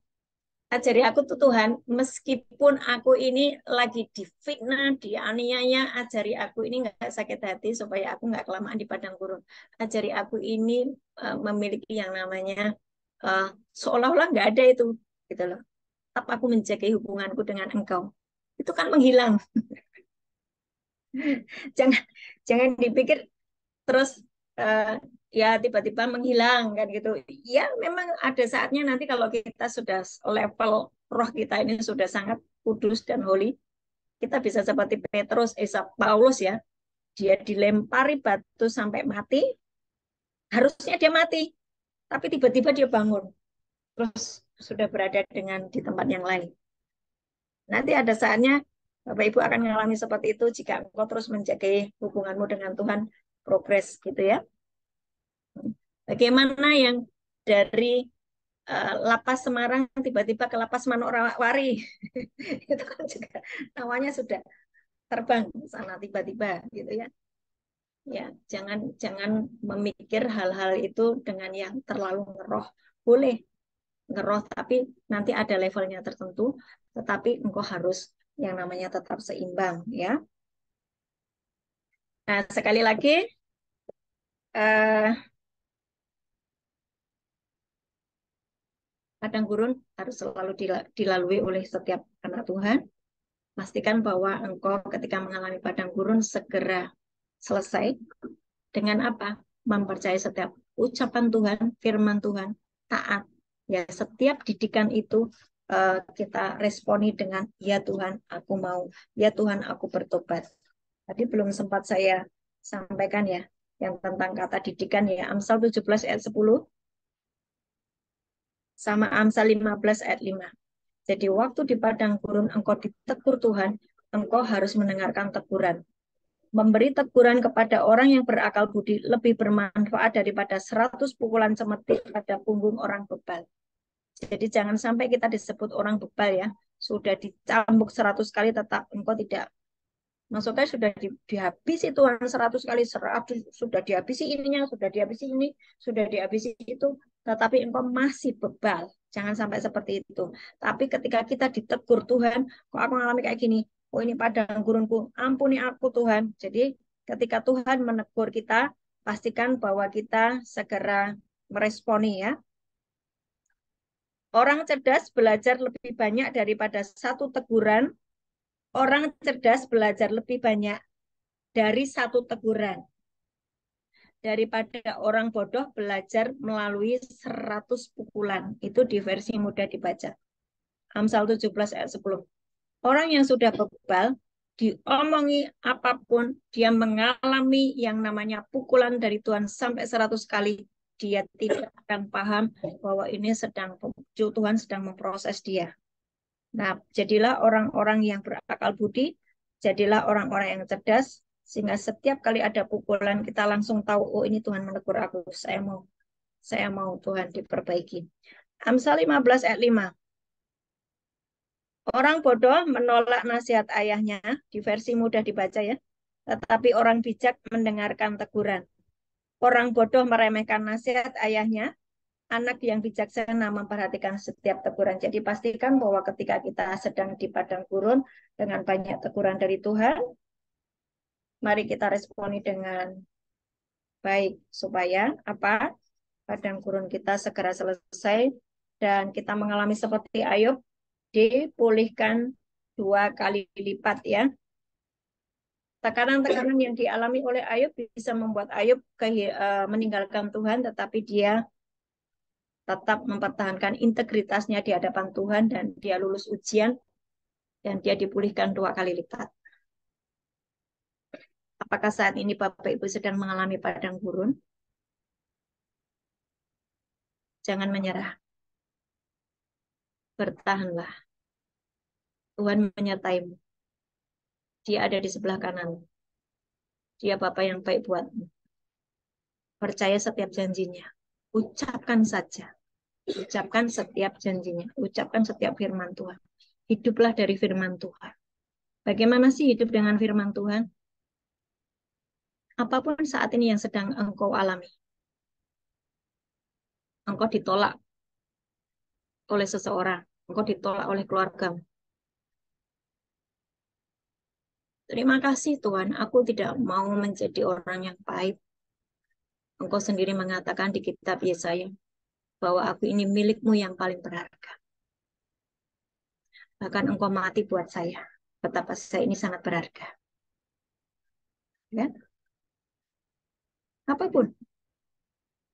ajari aku tuh Tuhan, meskipun aku ini lagi difitnah, dianiaya, ajari aku ini nggak sakit hati supaya aku nggak kelamaan di padang gurun. Ajari aku ini memiliki yang namanya uh, seolah-olah nggak ada itu, gitu loh. Tetap aku menjaga hubunganku dengan Engkau. Itu kan menghilang. Jangan jangan dipikir terus ya tiba-tiba menghilang kan gitu. Ya memang ada saatnya nanti kalau kita sudah level roh kita ini sudah sangat kudus dan holy, kita bisa seperti Petrus, Paulus ya, dia dilempari batu sampai mati, harusnya dia mati, tapi tiba-tiba dia bangun, terus sudah berada dengan di tempat yang lain. Nanti ada saatnya Bapak Ibu akan mengalami seperti itu jika engkau terus menjaga hubunganmu dengan Tuhan, progres gitu ya. Bagaimana yang dari Lapas Semarang tiba-tiba ke Lapas Manokwari, itu kan juga namanya sudah terbang ke sana tiba-tiba gitu ya. Ya, jangan jangan memikir hal-hal itu dengan yang terlalu ngeroh. Boleh ngeroh, tapi nanti ada levelnya tertentu, tetapi engkau harus yang namanya tetap seimbang ya. Nah, sekali lagi eh, padang gurun harus selalu dilalui oleh setiap anak Tuhan. Pastikan bahwa engkau ketika mengalami padang gurun segera selesai Dengan apa? Mempercayai setiap ucapan Tuhan, firman Tuhan, taat. Ya, setiap didikan itu kita responi dengan ya Tuhan, aku mau. Ya Tuhan, aku bertobat. Tadi belum sempat saya sampaikan ya, yang tentang kata didikan ya. Amsal 17 ayat 10 sama Amsal 15 ayat 5. Jadi waktu di padang gurun engkau ditegur Tuhan, engkau harus mendengarkan teguran. Memberi teguran kepada orang yang berakal budi lebih bermanfaat daripada 100 pukulan cemeti pada punggung orang bebal. Jadi jangan sampai kita disebut orang bebal ya. Sudah dicambuk 100 kali tetap engkau tidak. Maksudnya sudah dihabisi Tuhan 100 kali, 100 sudah dihabisi ininya, sudah dihabisi ini, sudah dihabisi itu, tetapi engkau masih bebal. Jangan sampai seperti itu. Tapi ketika kita ditegur Tuhan, kok aku mengalami kayak gini? Oh ini padang gurunku, ampuni aku Tuhan. Jadi ketika Tuhan menegur kita, pastikan bahwa kita segera meresponi ya. Orang cerdas belajar lebih banyak daripada satu teguran. Orang cerdas belajar lebih banyak dari satu teguran daripada orang bodoh belajar melalui 100 pukulan. Itu di versi mudah dibaca. Amsal 17 ayat 10. Orang yang sudah bebal, diomongi apapun, dia mengalami yang namanya pukulan dari Tuhan sampai 100 kali. Dia tidak akan paham bahwa ini Tuhan sedang memproses dia. Nah, jadilah orang-orang yang berakal budi, jadilah orang-orang yang cerdas, sehingga setiap kali ada pukulan kita langsung tahu, oh ini Tuhan menegur aku, saya mau Tuhan diperbaiki. Amsal 15 ayat 5. Orang bodoh menolak nasihat ayahnya, di versi mudah dibaca ya, tetapi orang bijak mendengarkan teguran. Orang bodoh meremehkan nasihat ayahnya, anak yang bijaksana memperhatikan setiap teguran. Jadi pastikan bahwa ketika kita sedang di padang gurun dengan banyak teguran dari Tuhan, mari kita responi dengan baik supaya apa? Padang gurun kita segera selesai dan kita mengalami seperti Ayub dipulihkan 2 kali lipat ya. Tekanan-tekanan yang dialami oleh Ayub bisa membuat Ayub meninggalkan Tuhan, tetapi dia tetap mempertahankan integritasnya di hadapan Tuhan dan dia lulus ujian dan dia dipulihkan 2 kali lipat. Apakah saat ini Bapak Ibu sedang mengalami padang gurun? Jangan menyerah. Bertahanlah. Tuhan menyertaimu. Dia ada di sebelah kanan. Dia Bapa yang baik buatmu. Percaya setiap janjinya. Ucapkan saja. Ucapkan setiap janjinya. Ucapkan setiap firman Tuhan. Hiduplah dari firman Tuhan. Bagaimana sih hidup dengan firman Tuhan? Apapun saat ini yang sedang engkau alami. Engkau ditolak oleh seseorang. Engkau ditolak oleh keluargamu. Terima kasih Tuhan, aku tidak mau menjadi orang yang pahit. Engkau sendiri mengatakan di kitab Yesaya bahwa aku ini milikmu yang paling berharga. Bahkan engkau mati buat saya. Betapa saya ini sangat berharga. Ya? Apapun.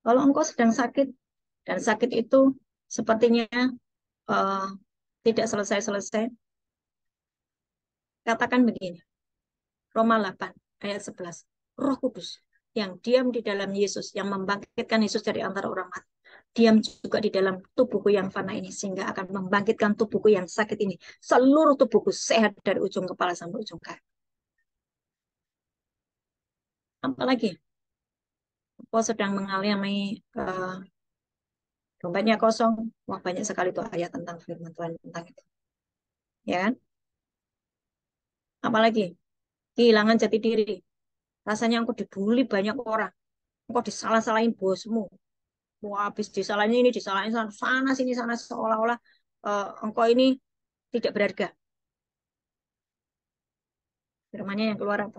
Kalau engkau sedang sakit, dan sakit itu sepertinya uh, tidak selesai-selesai, katakan begini. Roma 8 ayat 11. Roh Kudus yang diam di dalam Yesus, yang membangkitkan Yesus dari antara orang mati, diam juga di dalam tubuhku yang fana ini, sehingga akan membangkitkan tubuhku yang sakit ini. Seluruh tubuhku sehat dari ujung kepala sampai ujung kaki. Apalagi kau sedang mengalami dompetnya kosong, wah banyak sekali tuh ayat tentang firman Tuhan tentang itu. Ya kan? Apalagi kehilangan jati diri. Rasanya engkau dibully banyak orang. Engkau disalah-salahin bosmu. Wah, habis disalahin ini, disalahin sana sini sana seolah-olah engkau ini tidak berharga. Firmannya yang keluar apa?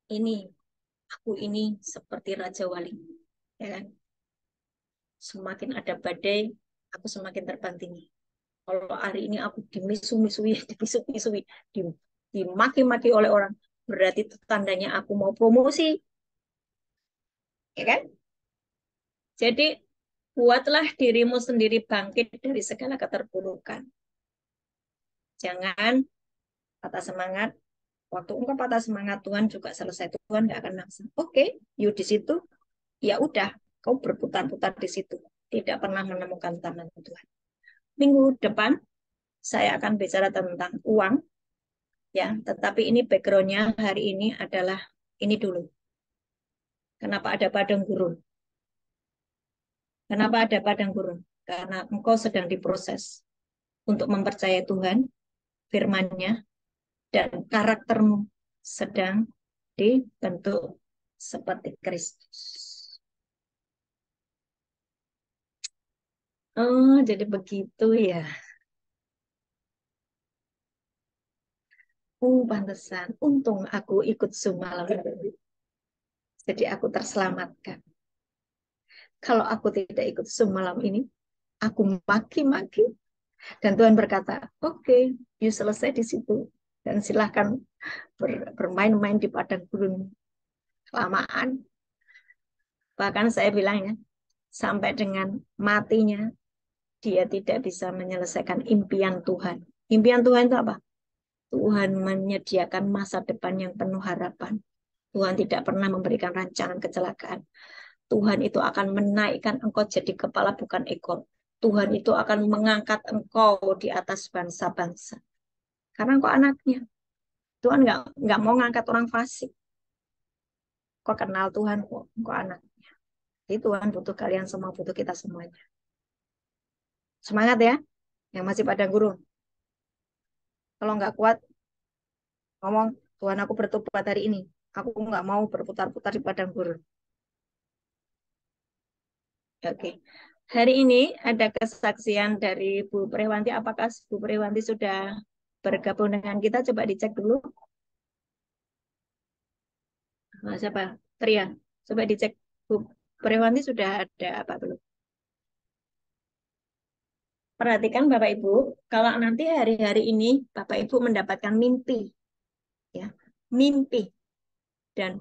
Ini aku ini seperti Raja Wali, ya kan? Semakin ada badai, aku semakin terbantingi. Kalau hari ini aku dimisu-misui, dipisu-pisui, dimaki-maki oleh orang, berarti itu tandanya aku mau promosi, ya kan? Jadi buatlah dirimu sendiri bangkit dari segala keterpurukan. Jangan patah semangat. Waktu engkau patah semangat, Tuhan juga selesai. Tuhan nggak akan maksa. Oke, you di situ, ya udah, kau berputar-putar di situ. Tidak pernah menemukan tangan Tuhan. Minggu depan saya akan bicara tentang uang, ya. Tetapi ini backgroundnya hari ini adalah ini dulu. Kenapa ada padang gurun? Kenapa ada padang gurun? Karena engkau sedang diproses untuk mempercayai Tuhan, firman-Nya, dan karaktermu sedang dibentuk seperti Kristus. Oh, jadi begitu ya. Pantesan. Untung aku ikut Zoom malam ini. Jadi aku terselamatkan. Kalau aku tidak ikut Zoom malam ini, aku maki-maki. Dan Tuhan berkata, oke, you selesai di situ. Dan silahkan bermain-main di padang gurun kelamaan. Bahkan saya bilangnya, sampai dengan matinya, dia tidak bisa menyelesaikan impian Tuhan. Impian Tuhan itu apa? Tuhan menyediakan masa depan yang penuh harapan. Tuhan tidak pernah memberikan rancangan kecelakaan. Tuhan itu akan menaikkan engkau jadi kepala bukan ekor. Tuhan itu akan mengangkat engkau di atas bangsa-bangsa. Karena engkau anaknya. Tuhan nggak mau ngangkat orang fasik. Kau kenal Tuhan kok, engkau anak. Jadi Tuhan butuh kalian semua, butuh kita semuanya. Semangat ya, yang masih pada gurun. Kalau nggak kuat, ngomong, Tuhan aku bertobat hari ini. Aku nggak mau berputar-putar di padang gurun. Oke. Hari ini ada kesaksian dari Bu Prewanti. Apakah Bu Prewanti sudah bergabung dengan kita? Coba dicek dulu. Siapa? Tria. Coba dicek Bu Prewanti sudah ada apa belum? Perhatikan Bapak Ibu, kalau nanti hari-hari ini Bapak Ibu mendapatkan mimpi, ya, mimpi, dan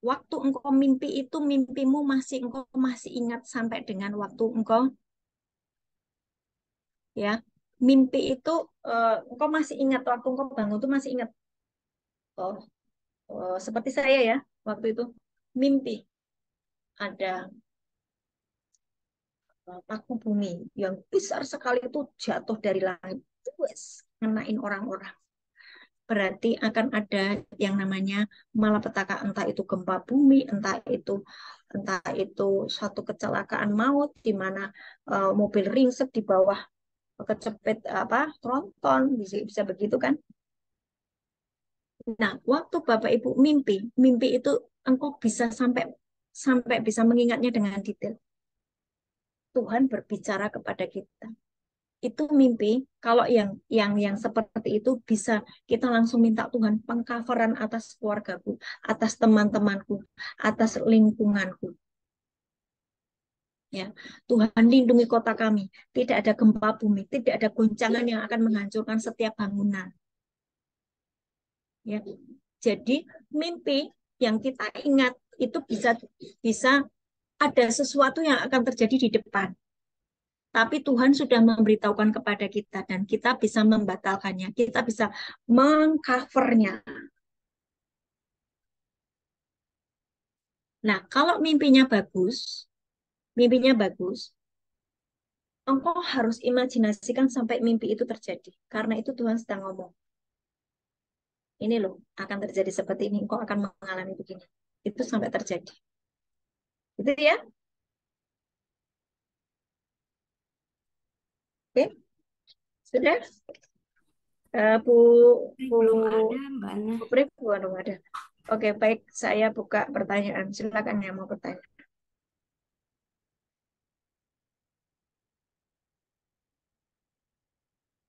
waktu engkau mimpi itu mimpimu engkau masih ingat sampai dengan waktu engkau, ya, mimpi itu engkau masih ingat waktu engkau bangun itu masih ingat. Oh, seperti saya ya, waktu itu mimpi ada paku bumi yang besar sekali itu jatuh dari langit, wes, ngenain orang-orang. Berarti akan ada yang namanya malapetaka, entah itu gempa bumi, entah itu satu kecelakaan maut di mana mobil ringsek di bawah kecepet apa tronton, bisa begitu kan. Nah, waktu Bapak Ibu mimpi, mimpi itu engkau bisa sampai sampai bisa mengingatnya dengan detail. Tuhan berbicara kepada kita. Itu mimpi, kalau yang seperti itu bisa kita langsung minta Tuhan pengcoveran atas keluargaku, atas teman-temanku, atas lingkunganku. Ya, Tuhan lindungi kota kami. Tidak ada gempa bumi, tidak ada goncangan yang akan menghancurkan setiap bangunan. Ya, jadi mimpi yang kita ingat itu bisa bisa ada sesuatu yang akan terjadi di depan. Tapi Tuhan sudah memberitahukan kepada kita dan kita bisa membatalkannya. Kita bisa mengcovernya. Nah, kalau mimpinya bagus, engkau harus imajinasikan sampai mimpi itu terjadi. Karena itu Tuhan sedang ngomong. Ini loh, akan terjadi seperti ini. Engkau akan mengalami begini. Itu sampai terjadi. Itu ya. Oke, sudah. Bu, Bu, Belum ada, Mbak Ana. Bu Pri, belum ada. Oke, baik. Saya buka pertanyaan. Silakan yang mau bertanya.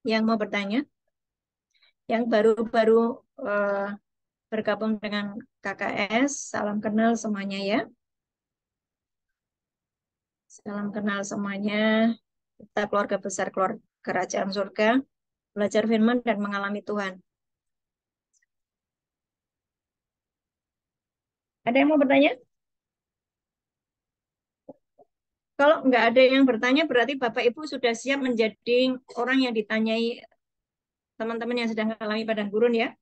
Yang mau bertanya, yang baru-baru eh, bergabung dengan KKS, salam kenal semuanya ya. Salam kenal semuanya. Kita keluarga besar keluarga kerajaan surga, belajar firman dan mengalami Tuhan. Ada yang mau bertanya? Kalau nggak ada yang bertanya, berarti Bapak Ibu sudah siap menjadi orang yang ditanyai teman-teman yang sedang mengalami padang gurun ya?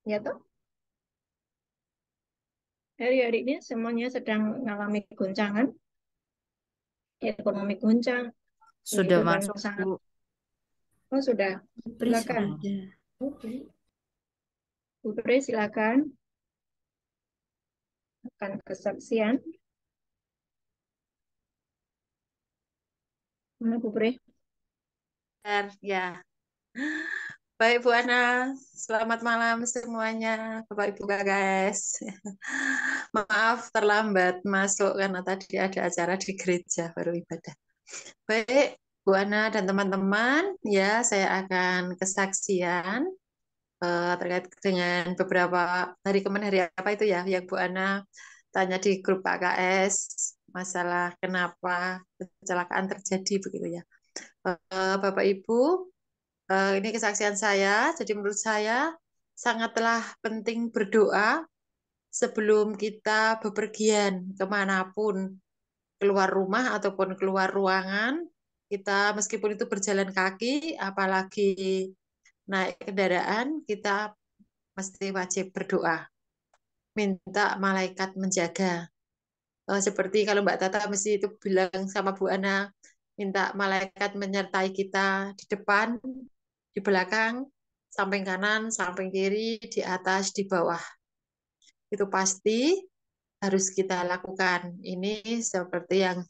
Ya toh? Hari-hari ini semuanya sedang mengalami goncangan, ekonomi goncang, Sudah kehidupan masuk, sangat. Bu. Oh sudah, Pri silakan. sudah ada. Bu Pre, silakan. Akan kesaksian. Mana Bu Pre? Bentar, ya. Baik, Bu Ana. Selamat malam semuanya, Bapak Ibu guys. Maaf terlambat masuk karena tadi ada acara di gereja baru ibadah. Baik, Bu Ana dan teman-teman, ya saya akan kesaksian terkait dengan beberapa hari apa itu ya yang Bu Ana tanya di grup KKS masalah kenapa kecelakaan terjadi begitu ya. Bapak Ibu, ini kesaksian saya. Jadi menurut saya sangatlah penting berdoa sebelum kita bepergian kemanapun, keluar rumah ataupun keluar ruangan. Kita meskipun itu berjalan kaki, apalagi naik kendaraan, kita mesti wajib berdoa. Minta malaikat menjaga. Seperti kalau Mbak Tata mesti itu bilang sama Bu Ana, minta malaikat menyertai kita di depan, di belakang, samping kanan, samping kiri, di atas, di bawah. Itu pasti harus kita lakukan. Ini seperti yang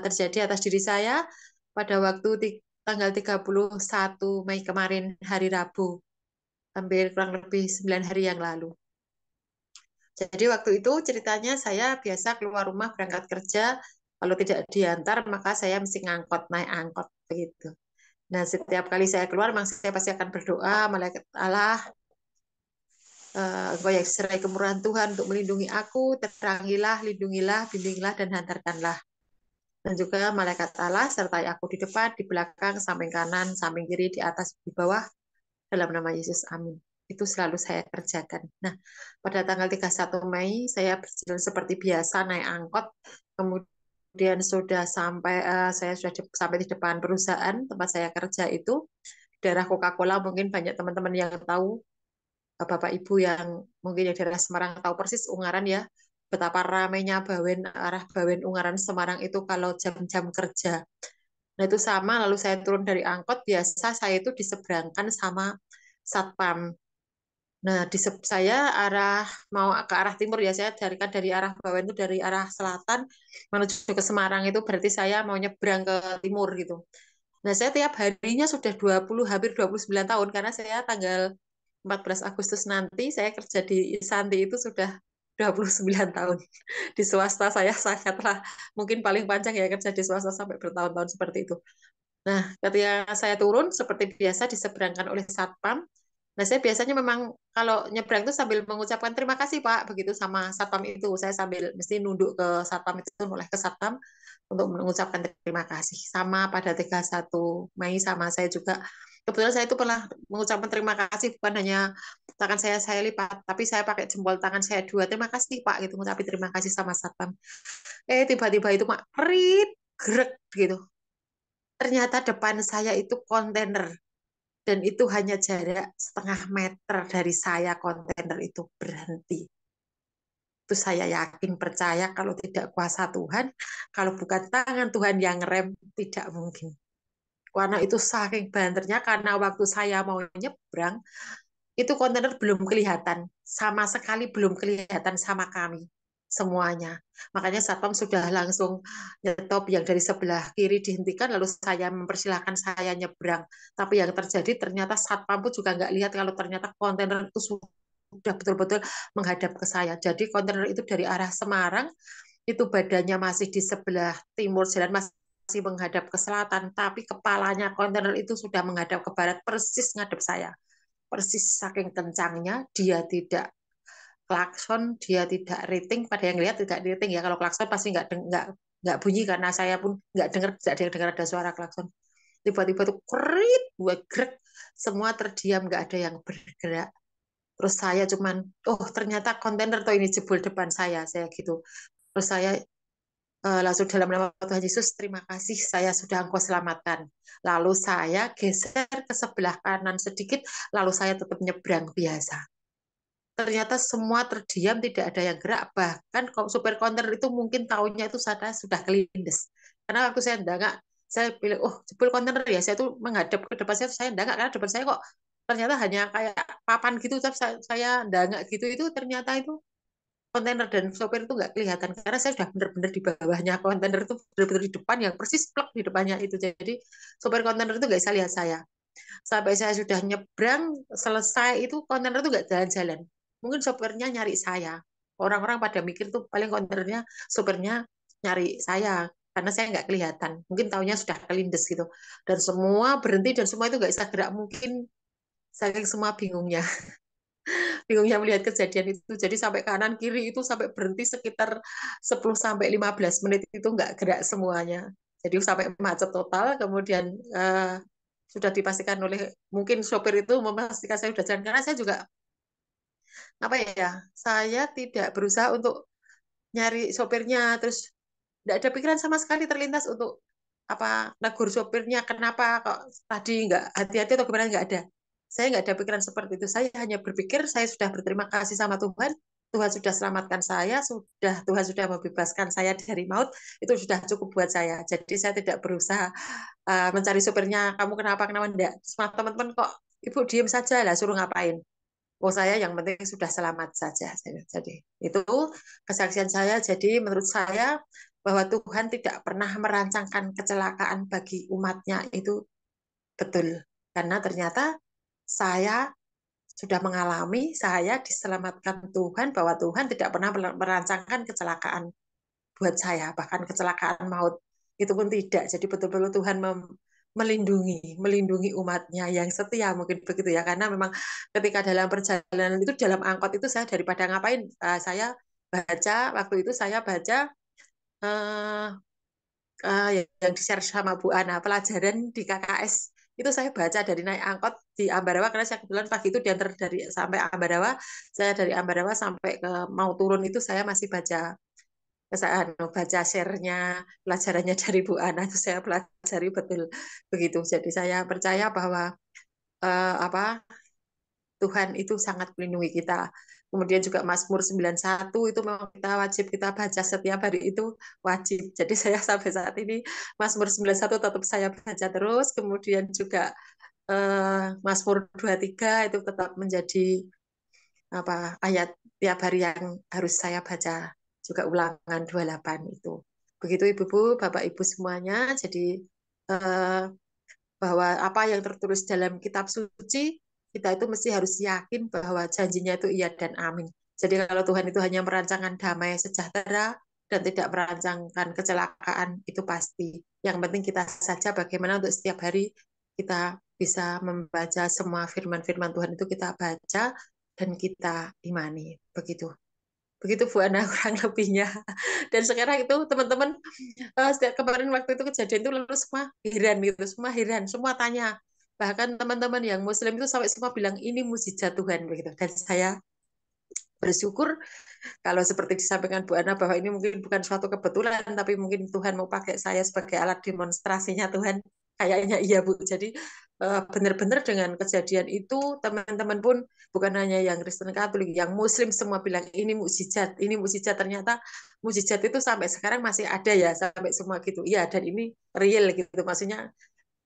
terjadi atas diri saya pada waktu tanggal 31 Mei kemarin, hari Rabu, hampir kurang lebih 9 hari yang lalu. Jadi waktu itu ceritanya saya biasa keluar rumah berangkat kerja, kalau tidak diantar maka saya mesti ngangkot, naik angkot begitu. Nah, setiap kali saya keluar, memang saya pasti akan berdoa, malaikat Allah, engkau yang diserai kemurahan Tuhan untuk melindungi aku, terangilah, lindungilah, bimbinglah, dan hantarkanlah. Dan juga malaikat Allah sertai aku di depan, di belakang, samping kanan, samping kiri, di atas, di bawah, dalam nama Yesus, amin. Itu selalu saya kerjakan. Nah, pada tanggal 31 Mei, saya berjalan seperti biasa, naik angkot, kemudian sudah sampai, saya sudah sampai di depan perusahaan tempat saya kerja itu, daerah Coca-Cola, mungkin banyak teman-teman yang tahu, Bapak Ibu yang mungkin di daerah Semarang tahu persis Ungaran ya, betapa ramainya Bawen, arah Bawen Ungaran Semarang itu kalau jam-jam kerja. Nah itu sama, lalu saya turun dari angkot, biasa saya itu diseberangkan sama satpam. Nah di saya arah mau ke arah timur ya, saya dari arah Bawen itu dari arah selatan menuju ke Semarang itu berarti saya mau nyebrang ke timur gitu. Nah saya tiap harinya sudah 20 hampir 29 tahun karena saya tanggal 14 Agustus nanti saya kerja di Santi itu sudah 29 tahun. Di swasta saya sangatlah mungkin paling panjang ya kerja di swasta sampai bertahun-tahun seperti itu. Nah, ketika saya turun seperti biasa diseberangkan oleh satpam. Nah, saya biasanya memang kalau nyebrang itu sambil mengucapkan terima kasih Pak, begitu sama satpam itu. Saya sambil mesti nunduk ke satpam itu, oleh ke satpam untuk mengucapkan terima kasih. Sama pada 31 Mei sama saya juga. Kebetulan saya itu pernah mengucapkan terima kasih bukan hanya tangan saya lipat, tapi saya pakai jempol tangan saya dua. Terima kasih Pak, gitu mengucapkan terima kasih sama satpam. Tiba-tiba itu mak perit, grek gitu. Ternyata depan saya itu kontainer dan itu hanya jarak setengah meter dari saya kontainer itu berhenti. Itu saya yakin percaya kalau tidak kuasa Tuhan, kalau bukan tangan Tuhan yang rem, tidak mungkin. Karena itu saking banternya, karena waktu saya mau nyebrang, itu kontainer belum kelihatan, sama sekali belum kelihatan sama kami semuanya. Makanya satpam sudah langsung nyetop yang dari sebelah kiri dihentikan, lalu saya mempersilahkan saya nyebrang. Tapi yang terjadi ternyata satpam pun juga nggak lihat kalau ternyata kontainer itu sudah betul-betul menghadap ke saya. Jadi kontainer itu dari arah Semarang, itu badannya masih di sebelah timur jalan, masih menghadap ke selatan, tapi kepalanya kontainer itu sudah menghadap ke barat, persis ngadep saya. Persis saking kencangnya, dia tidak klakson, dia tidak rating. Pada yang lihat tidak rating ya, kalau klakson pasti nggak bunyi karena saya pun nggak dengar, tidak dengar ada suara klakson. Tiba-tiba tuh kerit, gue grek, semua terdiam, nggak ada yang bergerak. Terus saya cuman, oh ternyata kontainer tuh ini jebol depan saya gitu. Terus saya langsung dalam nama Tuhan Yesus, terima kasih saya sudah Engkau selamatkan. Lalu saya geser ke sebelah kanan sedikit, lalu saya tetap nyebrang biasa. Ternyata semua terdiam, tidak ada yang gerak. Bahkan supir kontainer itu mungkin tahunya itu saya sudah kelindes. Karena waktu saya enggak, saya bilang, oh jebol kontainer ya, saya tuh menghadap ke depan saya enggak, karena depan saya kok ternyata hanya kayak papan gitu, tapi saya enggak gitu, itu ternyata itu kontainer dan sopir itu nggak kelihatan karena saya sudah benar-benar di bawahnya kontainer itu benar-benar di depan yang persis plek di depannya itu jadi sopir kontainer itu nggak bisa lihat saya sampai saya sudah nyebrang selesai itu kontainer itu nggak jalan-jalan mungkin sopirnya nyari saya orang-orang pada mikir tuh paling kontainernya sopirnya nyari saya karena saya nggak kelihatan mungkin taunya sudah kelindes gitu dan semua berhenti dan semua itu nggak bisa gerak mungkin saking semua bingungnya melihat kejadian itu. Jadi sampai kanan kiri itu sampai berhenti sekitar 10 sampai 15 menit itu nggak gerak semuanya. Jadi sampai macet total, kemudian sudah dipastikan oleh mungkin sopir itu memastikan saya sudah jalan karena saya juga apa ya, saya tidak berusaha untuk nyari sopirnya terus tidak ada pikiran sama sekali terlintas untuk apa negur sopirnya kenapa kok tadi nggak hati-hati atau gimana nggak ada saya nggak ada pikiran seperti itu saya hanya berpikir saya sudah berterima kasih sama Tuhan Tuhan sudah selamatkan saya Tuhan sudah membebaskan saya dari maut itu sudah cukup buat saya jadi saya tidak berusaha mencari sopirnya kamu kenapa kenapa enggak semua teman-teman kok ibu diem saja lah suruh ngapain oh saya yang penting sudah selamat saja. Jadi itu kesaksian saya. Jadi menurut saya bahwa Tuhan tidak pernah merancangkan kecelakaan bagi umatnya itu betul. Karena ternyata saya sudah mengalami, saya diselamatkan Tuhan bahwa Tuhan tidak pernah merancangkan kecelakaan buat saya, bahkan kecelakaan maut itu pun tidak. Jadi betul-betul Tuhan melindungi umatnya yang setia mungkin begitu ya. Karena memang ketika dalam perjalanan itu dalam angkot itu saya daripada ngapain saya baca waktu itu saya baca uh, yang di-share sama Bu Ana pelajaran di KKS itu saya baca dari naik angkot di Ambarawa karena saya kebetulan pagi itu diantar dari sampai Ambarawa saya dari Ambarawa sampai ke mau turun itu saya masih baca share-nya pelajarannya dari Bu Ana itu saya pelajari betul begitu. Jadi saya percaya bahwa apa Tuhan itu sangat melindungi kita. Kemudian juga Mazmur 91 itu memang kita wajib kita baca setiap hari itu wajib. Jadi saya sampai saat ini Mazmur 91 tetap saya baca terus. Kemudian juga Mazmur 23 itu tetap menjadi apa ayat tiap hari yang harus saya baca juga ulangan 28 itu. Begitu Ibu, Bapak Ibu semuanya. Jadi eh, bahwa apa yang tertulis dalam kitab suci kita itu mesti harus yakin bahwa janjinya itu iya dan amin. Jadi kalau Tuhan itu hanya merancangkan damai sejahtera dan tidak merancangkan kecelakaan itu pasti. Yang penting kita saja bagaimana untuk setiap hari kita bisa membaca semua firman-firman Tuhan itu kita baca dan kita imani. Begitu. Begitu Bu Ana kurang lebihnya. Dan sekarang itu teman-teman setiap kemarin waktu itu kejadian itu lalu semua heran gitu, semua heran, semua tanya. Bahkan teman-teman yang Muslim itu sampai semua bilang ini mukjizat Tuhan begitu. Dan saya bersyukur kalau seperti disampaikan Bu Ana bahwa ini mungkin bukan suatu kebetulan, tapi mungkin Tuhan mau pakai saya sebagai alat demonstrasinya Tuhan. Kayaknya iya Bu. Jadi benar-benar dengan kejadian itu teman-teman pun bukan hanya yang Kristen Katolik, yang Muslim semua bilang ini mukjizat, ini mukjizat. Ternyata mukjizat itu sampai sekarang masih ada ya sampai semua gitu. Iya dan ini real gitu. Maksudnya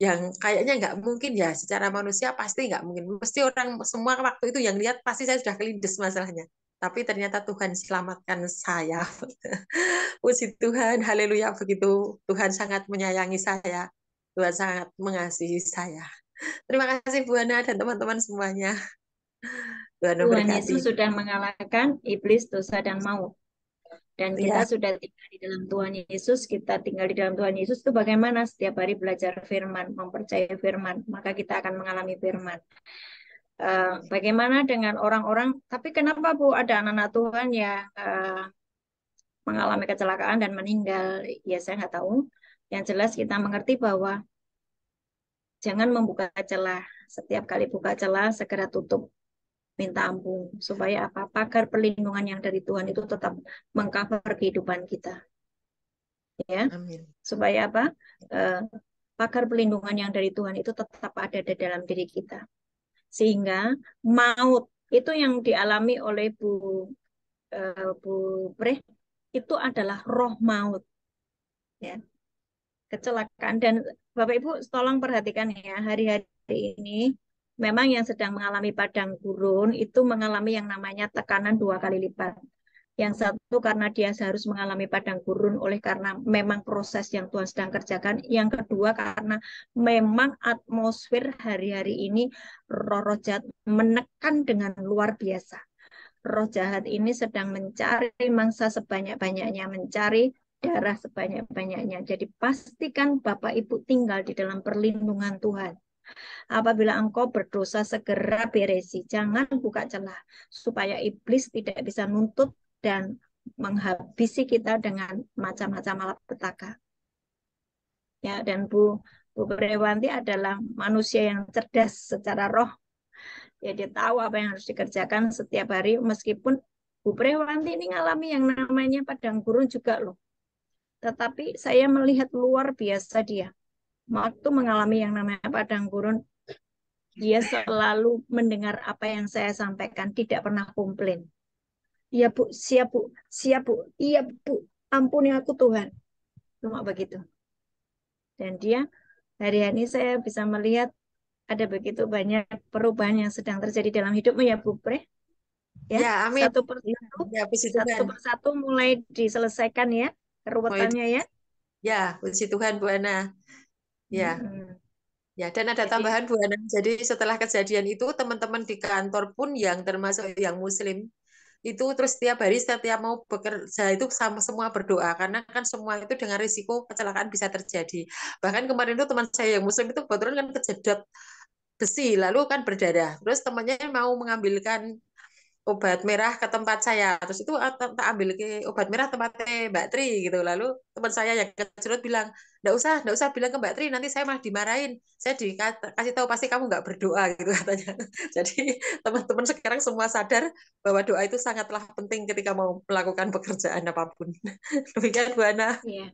yang kayaknya nggak mungkin ya secara manusia pasti nggak mungkin mesti orang semua waktu itu yang lihat pasti saya sudah kelindes masalahnya tapi ternyata Tuhan selamatkan saya. Puji Tuhan, haleluya begitu. Tuhan sangat menyayangi saya. Tuhan sangat mengasihi saya. Terima kasih Bu Ana dan teman-teman semuanya. Tuhan Tuhan Yesus memberkati. sudah mengalahkan iblis, dosa, dan maut. Dan kita Ya, sudah tinggal di dalam Tuhan Yesus, kita tinggal di dalam Tuhan Yesus itu bagaimana setiap hari belajar firman, mempercayai firman, maka kita akan mengalami firman. Bagaimana dengan orang-orang, tapi kenapa Bu ada anak-anak Tuhan yang mengalami kecelakaan dan meninggal? Ya saya nggak tahu. Yang jelas kita mengerti bahwa jangan membuka celah. Setiap kali buka celah, segera tutup minta ampun. Supaya apa? Pagar perlindungan yang dari Tuhan itu tetap mengcover kehidupan kita. Ya, Amin. supaya apa? Eh, Pagar perlindungan yang dari Tuhan itu tetap ada di dalam diri kita. Sehingga maut itu yang dialami oleh Bu Breh itu adalah roh maut, ya, kecelakaan. Dan Bapak Ibu tolong perhatikan ya, hari-hari ini memang yang sedang mengalami padang gurun itu mengalami yang namanya tekanan 2 kali lipat. Yang satu karena dia harus mengalami padang gurun oleh karena memang proses yang Tuhan sedang kerjakan. Yang kedua karena memang atmosfer hari-hari ini roh-roh jahat menekan dengan luar biasa. Roh jahat ini sedang mencari mangsa sebanyak-banyaknya, mencari darah sebanyak-banyaknya. Jadi pastikan Bapak Ibu tinggal di dalam perlindungan Tuhan. Apabila engkau berdosa, segera beresi. Jangan buka celah, supaya iblis tidak bisa nuntut dan menghabisi kita dengan macam-macam malapetaka. Ya, dan Bu Brewanti adalah manusia yang cerdas secara roh. Ya, dia tahu apa yang harus dikerjakan setiap hari, meskipun Bu Brewanti ini ngalami yang namanya padang gurun juga loh. Tetapi saya melihat luar biasa dia. Waktu mengalami yang namanya padang gurun, dia selalu mendengar apa yang saya sampaikan, tidak pernah komplain. Iya Bu, siap Bu, siap Bu, iya Bu, ampuni aku Tuhan. Cuma begitu. Dan dia hari ini saya bisa melihat ada begitu banyak perubahan yang sedang terjadi dalam hidupmu ya Bu Pre. Ya, Ya, amin. satu persatu, Ya, puji satu Tuhan. persatu mulai diselesaikan ya, Oh, itu. keruwetannya ya. Ya, puji Tuhan Bu Ana. Ya, Mm-mm. ya. Dan ada Jadi tambahan Bu Ana. Jadi setelah kejadian itu teman-teman di kantor pun yang termasuk yang Muslim itu terus setiap hari setiap mau bekerja itu sama semua berdoa karena kan semua itu dengan risiko kecelakaan bisa terjadi. Bahkan kemarin itu teman saya yang Muslim itu kebetulan kan kejedot besi lalu kan berdarah. Terus temannya mau mengambilkan obat merah ke tempat saya. Terus itu tak ambil ke obat merah tempatnya Mbak Tri gitu. Lalu teman saya yang kecurut bilang, enggak usah bilang ke Mbak Tri, nanti saya malah dimarahin. Saya dikasih tahu pasti kamu nggak berdoa gitu katanya. Jadi teman-teman sekarang semua sadar bahwa doa itu sangatlah penting ketika mau melakukan pekerjaan apapun. Demikian Bu Ana. ya,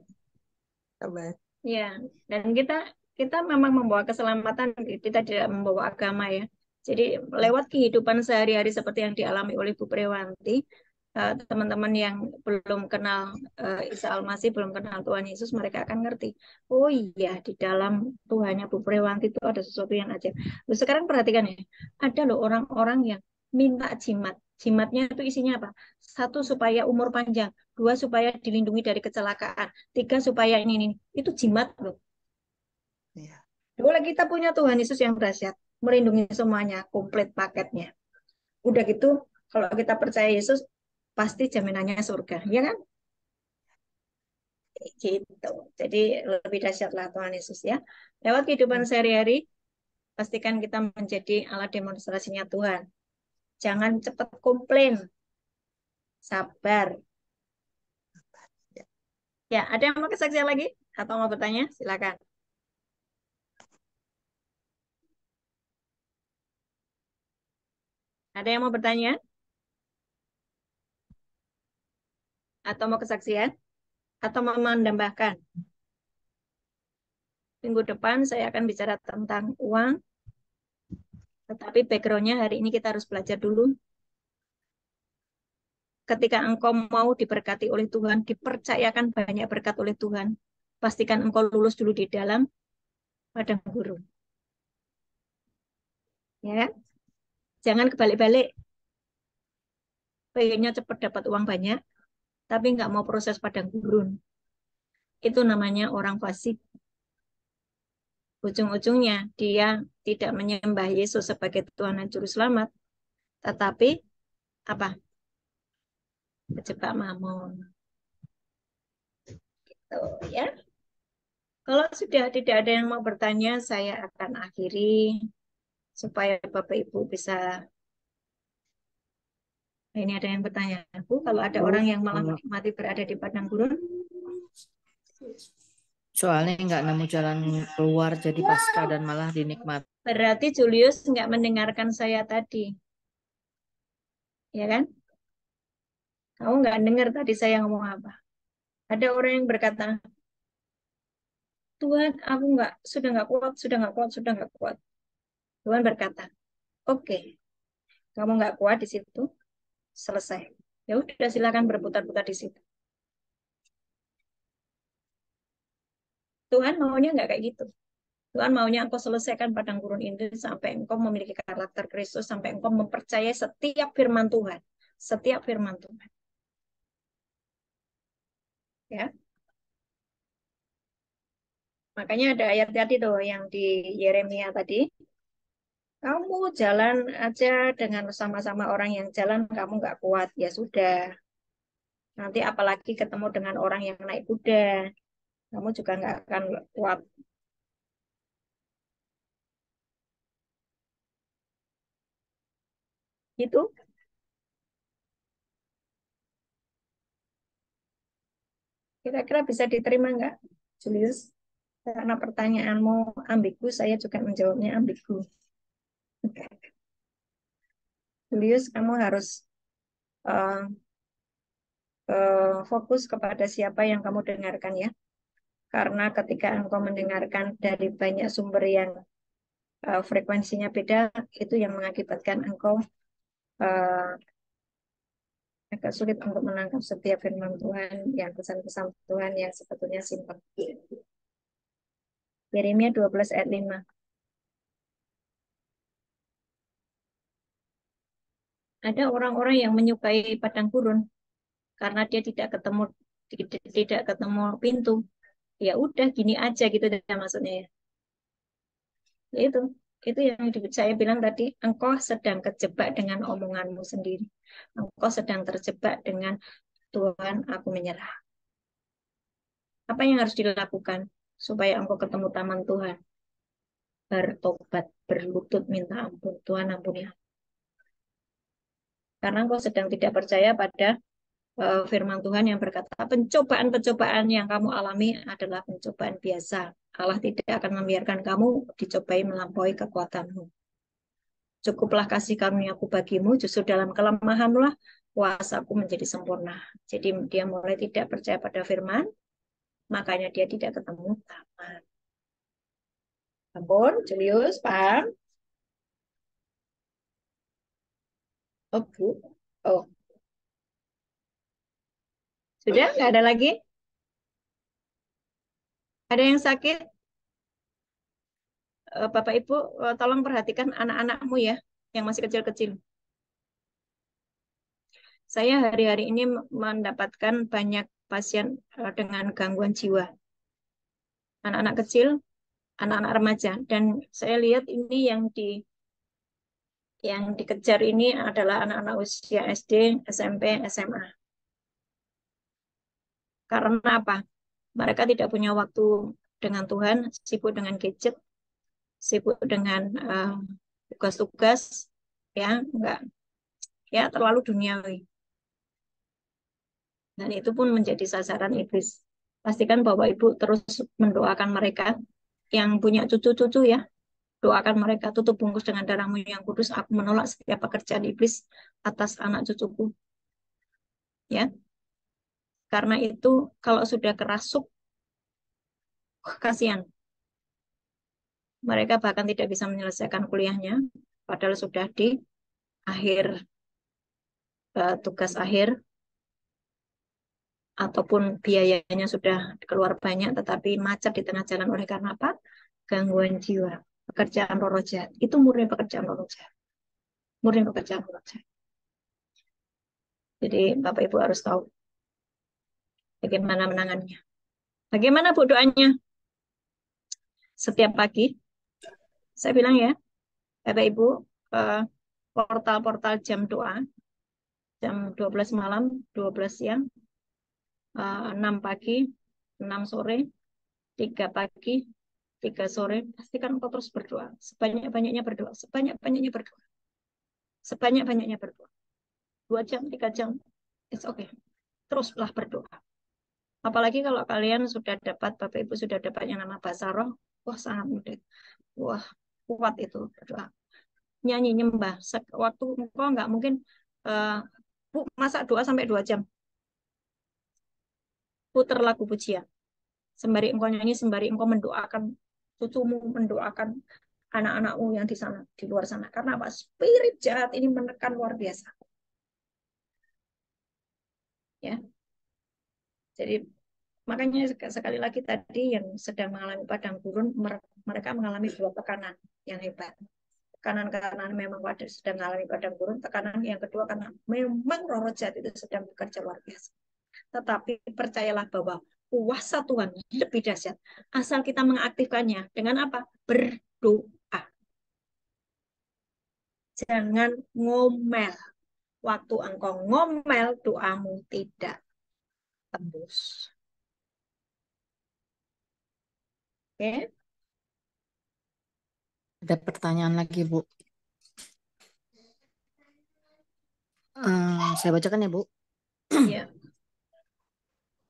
Tambah. ya. Dan kita kita memang membawa keselamatan, kita tidak membawa agama ya. Jadi lewat kehidupan sehari-hari seperti yang dialami oleh Bu Prewanti, teman-teman yang belum kenal Isa Al-Masih, belum kenal Tuhan Yesus, mereka akan ngerti. Oh iya, di dalam Tuhannya Bu Prewanti itu ada sesuatu yang ajaib. Loh, sekarang perhatikan ya, ada loh orang-orang yang minta jimat. Jimatnya itu isinya apa? Satu, supaya umur panjang. Dua, supaya dilindungi dari kecelakaan. Tiga, supaya ini. Itu jimat loh. Ya. Boleh kita punya Tuhan Yesus yang dahsyat, melindungi semuanya, komplit paketnya. Udah gitu, kalau kita percaya Yesus, pasti jaminannya surga, ya kan? Gitu. Jadi lebih dahsyatlah Tuhan Yesus ya. Lewat kehidupan sehari-hari, pastikan kita menjadi alat demonstrasinya Tuhan. Jangan cepat komplain, sabar. Ya, ada yang mau kesaksian lagi? Atau mau bertanya? Silakan. Ada yang mau bertanya? Atau mau kesaksian? Atau mau menambahkan? Minggu depan saya akan bicara tentang uang, tetapi background-nya hari ini kita harus belajar dulu. Ketika engkau mau diberkati oleh Tuhan, dipercayakan banyak berkat oleh Tuhan, pastikan engkau lulus dulu di dalam padang gurun. Ya kan? Jangan kebalik-balik. Pengennya cepat dapat uang banyak, tapi nggak mau proses padang gurun. Itu namanya orang fasik. Ujung-ujungnya dia tidak menyembah Yesus sebagai Tuhan dan Juru Selamat, tetapi apa? Kejebak mamon. Tuh, ya. Kalau sudah tidak ada yang mau bertanya, saya akan akhiri supaya Bapak Ibu bisa. Ini ada yang bertanya, Bu, kalau ada orang yang malah menikmati berada di padang gurun, Soalnya nggak nemu jalan keluar jadi pasca dan malah dinikmati. berarti Julius nggak mendengarkan saya tadi. Ya kan? Kamu nggak dengar tadi saya ngomong apa? Ada orang yang berkata, Tuhan, aku nggak kuat, sudah nggak kuat, sudah nggak kuat. Tuhan berkata, oke, kamu nggak kuat di situ, selesai. Ya udah silakan berputar-putar di situ. Tuhan maunya nggak kayak gitu. Tuhan maunya engkau selesaikan padang gurun ini sampai engkau memiliki karakter Kristus, sampai engkau mempercayai setiap firman Tuhan. Setiap firman Tuhan. Ya, makanya ada ayat tadi tuh yang di Yeremia tadi. Kamu jalan aja dengan sama-sama orang yang jalan, kamu nggak kuat. Ya sudah, nanti apalagi ketemu dengan orang yang naik kuda, kamu juga nggak akan kuat. Itu kira-kira bisa diterima nggak, Julius? Karena pertanyaanmu ambigu, saya juga menjawabnya ambigu. Julius, kamu harus uh, fokus kepada siapa yang kamu dengarkan ya. Karena ketika engkau mendengarkan dari banyak sumber yang frekuensinya beda, itu yang mengakibatkan engkau uh, agak sulit untuk menangkap setiap firman Tuhan, yang pesan-pesan Tuhan yang sebetulnya simpel. Yeremia 12 ayat 5. Ada orang-orang yang menyukai padang gurun karena dia tidak ketemu pintu. Ya udah gini aja gitu deh maksudnya ya. Ya itu yang saya bilang tadi, engkau sedang kejebak dengan omonganmu sendiri. Engkau sedang terjebak dengan Tuhan, aku menyerah. Apa yang harus dilakukan supaya engkau ketemu taman Tuhan? Bertobat, berlutut, minta ampun. Tuhan ampuni aku. Karena engkau sedang tidak percaya pada firman Tuhan yang berkata, pencobaan-pencobaan yang kamu alami adalah pencobaan biasa. Allah tidak akan membiarkan kamu dicobai melampaui kekuatanmu. Cukuplah kasih karuniaku bagimu, justru dalam kelemahanlah kuasaku menjadi sempurna. Jadi dia mulai tidak percaya pada firman, makanya dia tidak ketemu taman. Ampun, Julius, paham? Oh, Bu. Oh, sudah nggak ada lagi? Ada yang sakit? Bapak Ibu, tolong perhatikan anak-anakmu ya, yang masih kecil-kecil. Saya hari-hari ini mendapatkan banyak pasien dengan gangguan jiwa. Anak-anak kecil, anak-anak remaja. Dan saya lihat ini yang dikejar ini adalah anak-anak usia SD, SMP, SMA. Karena apa? Mereka tidak punya waktu dengan Tuhan, sibuk dengan gadget, sibuk dengan tugas-tugas, ya, enggak, ya terlalu duniawi. Dan itu pun menjadi sasaran iblis. Pastikan Bapak Ibu terus mendoakan mereka yang punya cucu-cucu ya. Doakan mereka, tutup bungkus dengan darahmu yang kudus. Aku menolak setiap pekerjaan iblis atas anak cucuku. Ya, karena itu kalau sudah kerasuk, kasihan. Mereka bahkan tidak bisa menyelesaikan kuliahnya, padahal sudah di akhir tugas akhir ataupun biayanya sudah keluar banyak, tetapi macet di tengah jalan oleh karena apa? Gangguan jiwa, pekerjaan roh jahat. Itu murni pekerjaan roh jahat. Murni pekerjaan roh jahat. Jadi Bapak Ibu harus tahu bagaimana menangannya. Bagaimana Bu doanya? Setiap pagi, saya bilang ya, Bapak Ibu, eh, portal-portal jam doa, jam 12 malam, 12 siang, 6 pagi, 6 sore, 3 pagi, 3 sore, pastikan engkau terus berdoa. Sebanyak-banyaknya berdoa, sebanyak-banyaknya berdoa, sebanyak-banyaknya berdoa. 2 jam, 3 jam, it's okay. Teruslah berdoa. Apalagi kalau kalian sudah dapat, Bapak Ibu sudah dapat yang nama bahasa roh, wah sangat mudah. Wah, kuat itu berdoa. Nyanyi nyembah. Waktu engkau nggak mungkin Bu, masak doa sampai 2 jam. Puter lagu pujian. Sembari engkau nyanyi, sembari engkau mendoakan cucumu, mendoakan anak-anakmu yang di sana, di luar sana. Karena apa? Spirit jahat ini menekan luar biasa. Ya, jadi makanya sekali lagi tadi yang sedang mengalami padang gurun, mereka mengalami dua tekanan yang hebat. Tekanan karena memang sedang mengalami padang gurun, tekanan yang kedua karena memang roh jahat itu sedang bekerja luar biasa. Tetapi percayalah bahwa kuasa Tuhan lebih dahsyat. Asal kita mengaktifkannya dengan apa? Berdoa. Jangan ngomel. Waktu engkau ngomel, doamu tidak tembus. Oke? Ada pertanyaan lagi, Bu. Saya bacakan ya, Bu. Ya.